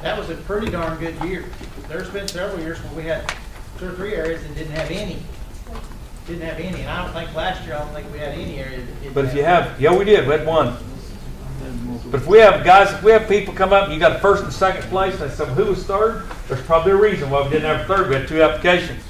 That was a pretty darn good year. There's been several years where we had 2 or 3 areas that didn't have any. And I don't think last year, we had any area that didn't. But if you have, yeah, we did. We had 1. But if we have people come up and you got a first and second place, and they said, well, who was third? There's probably a reason why we didn't have a third. We had 2 applications.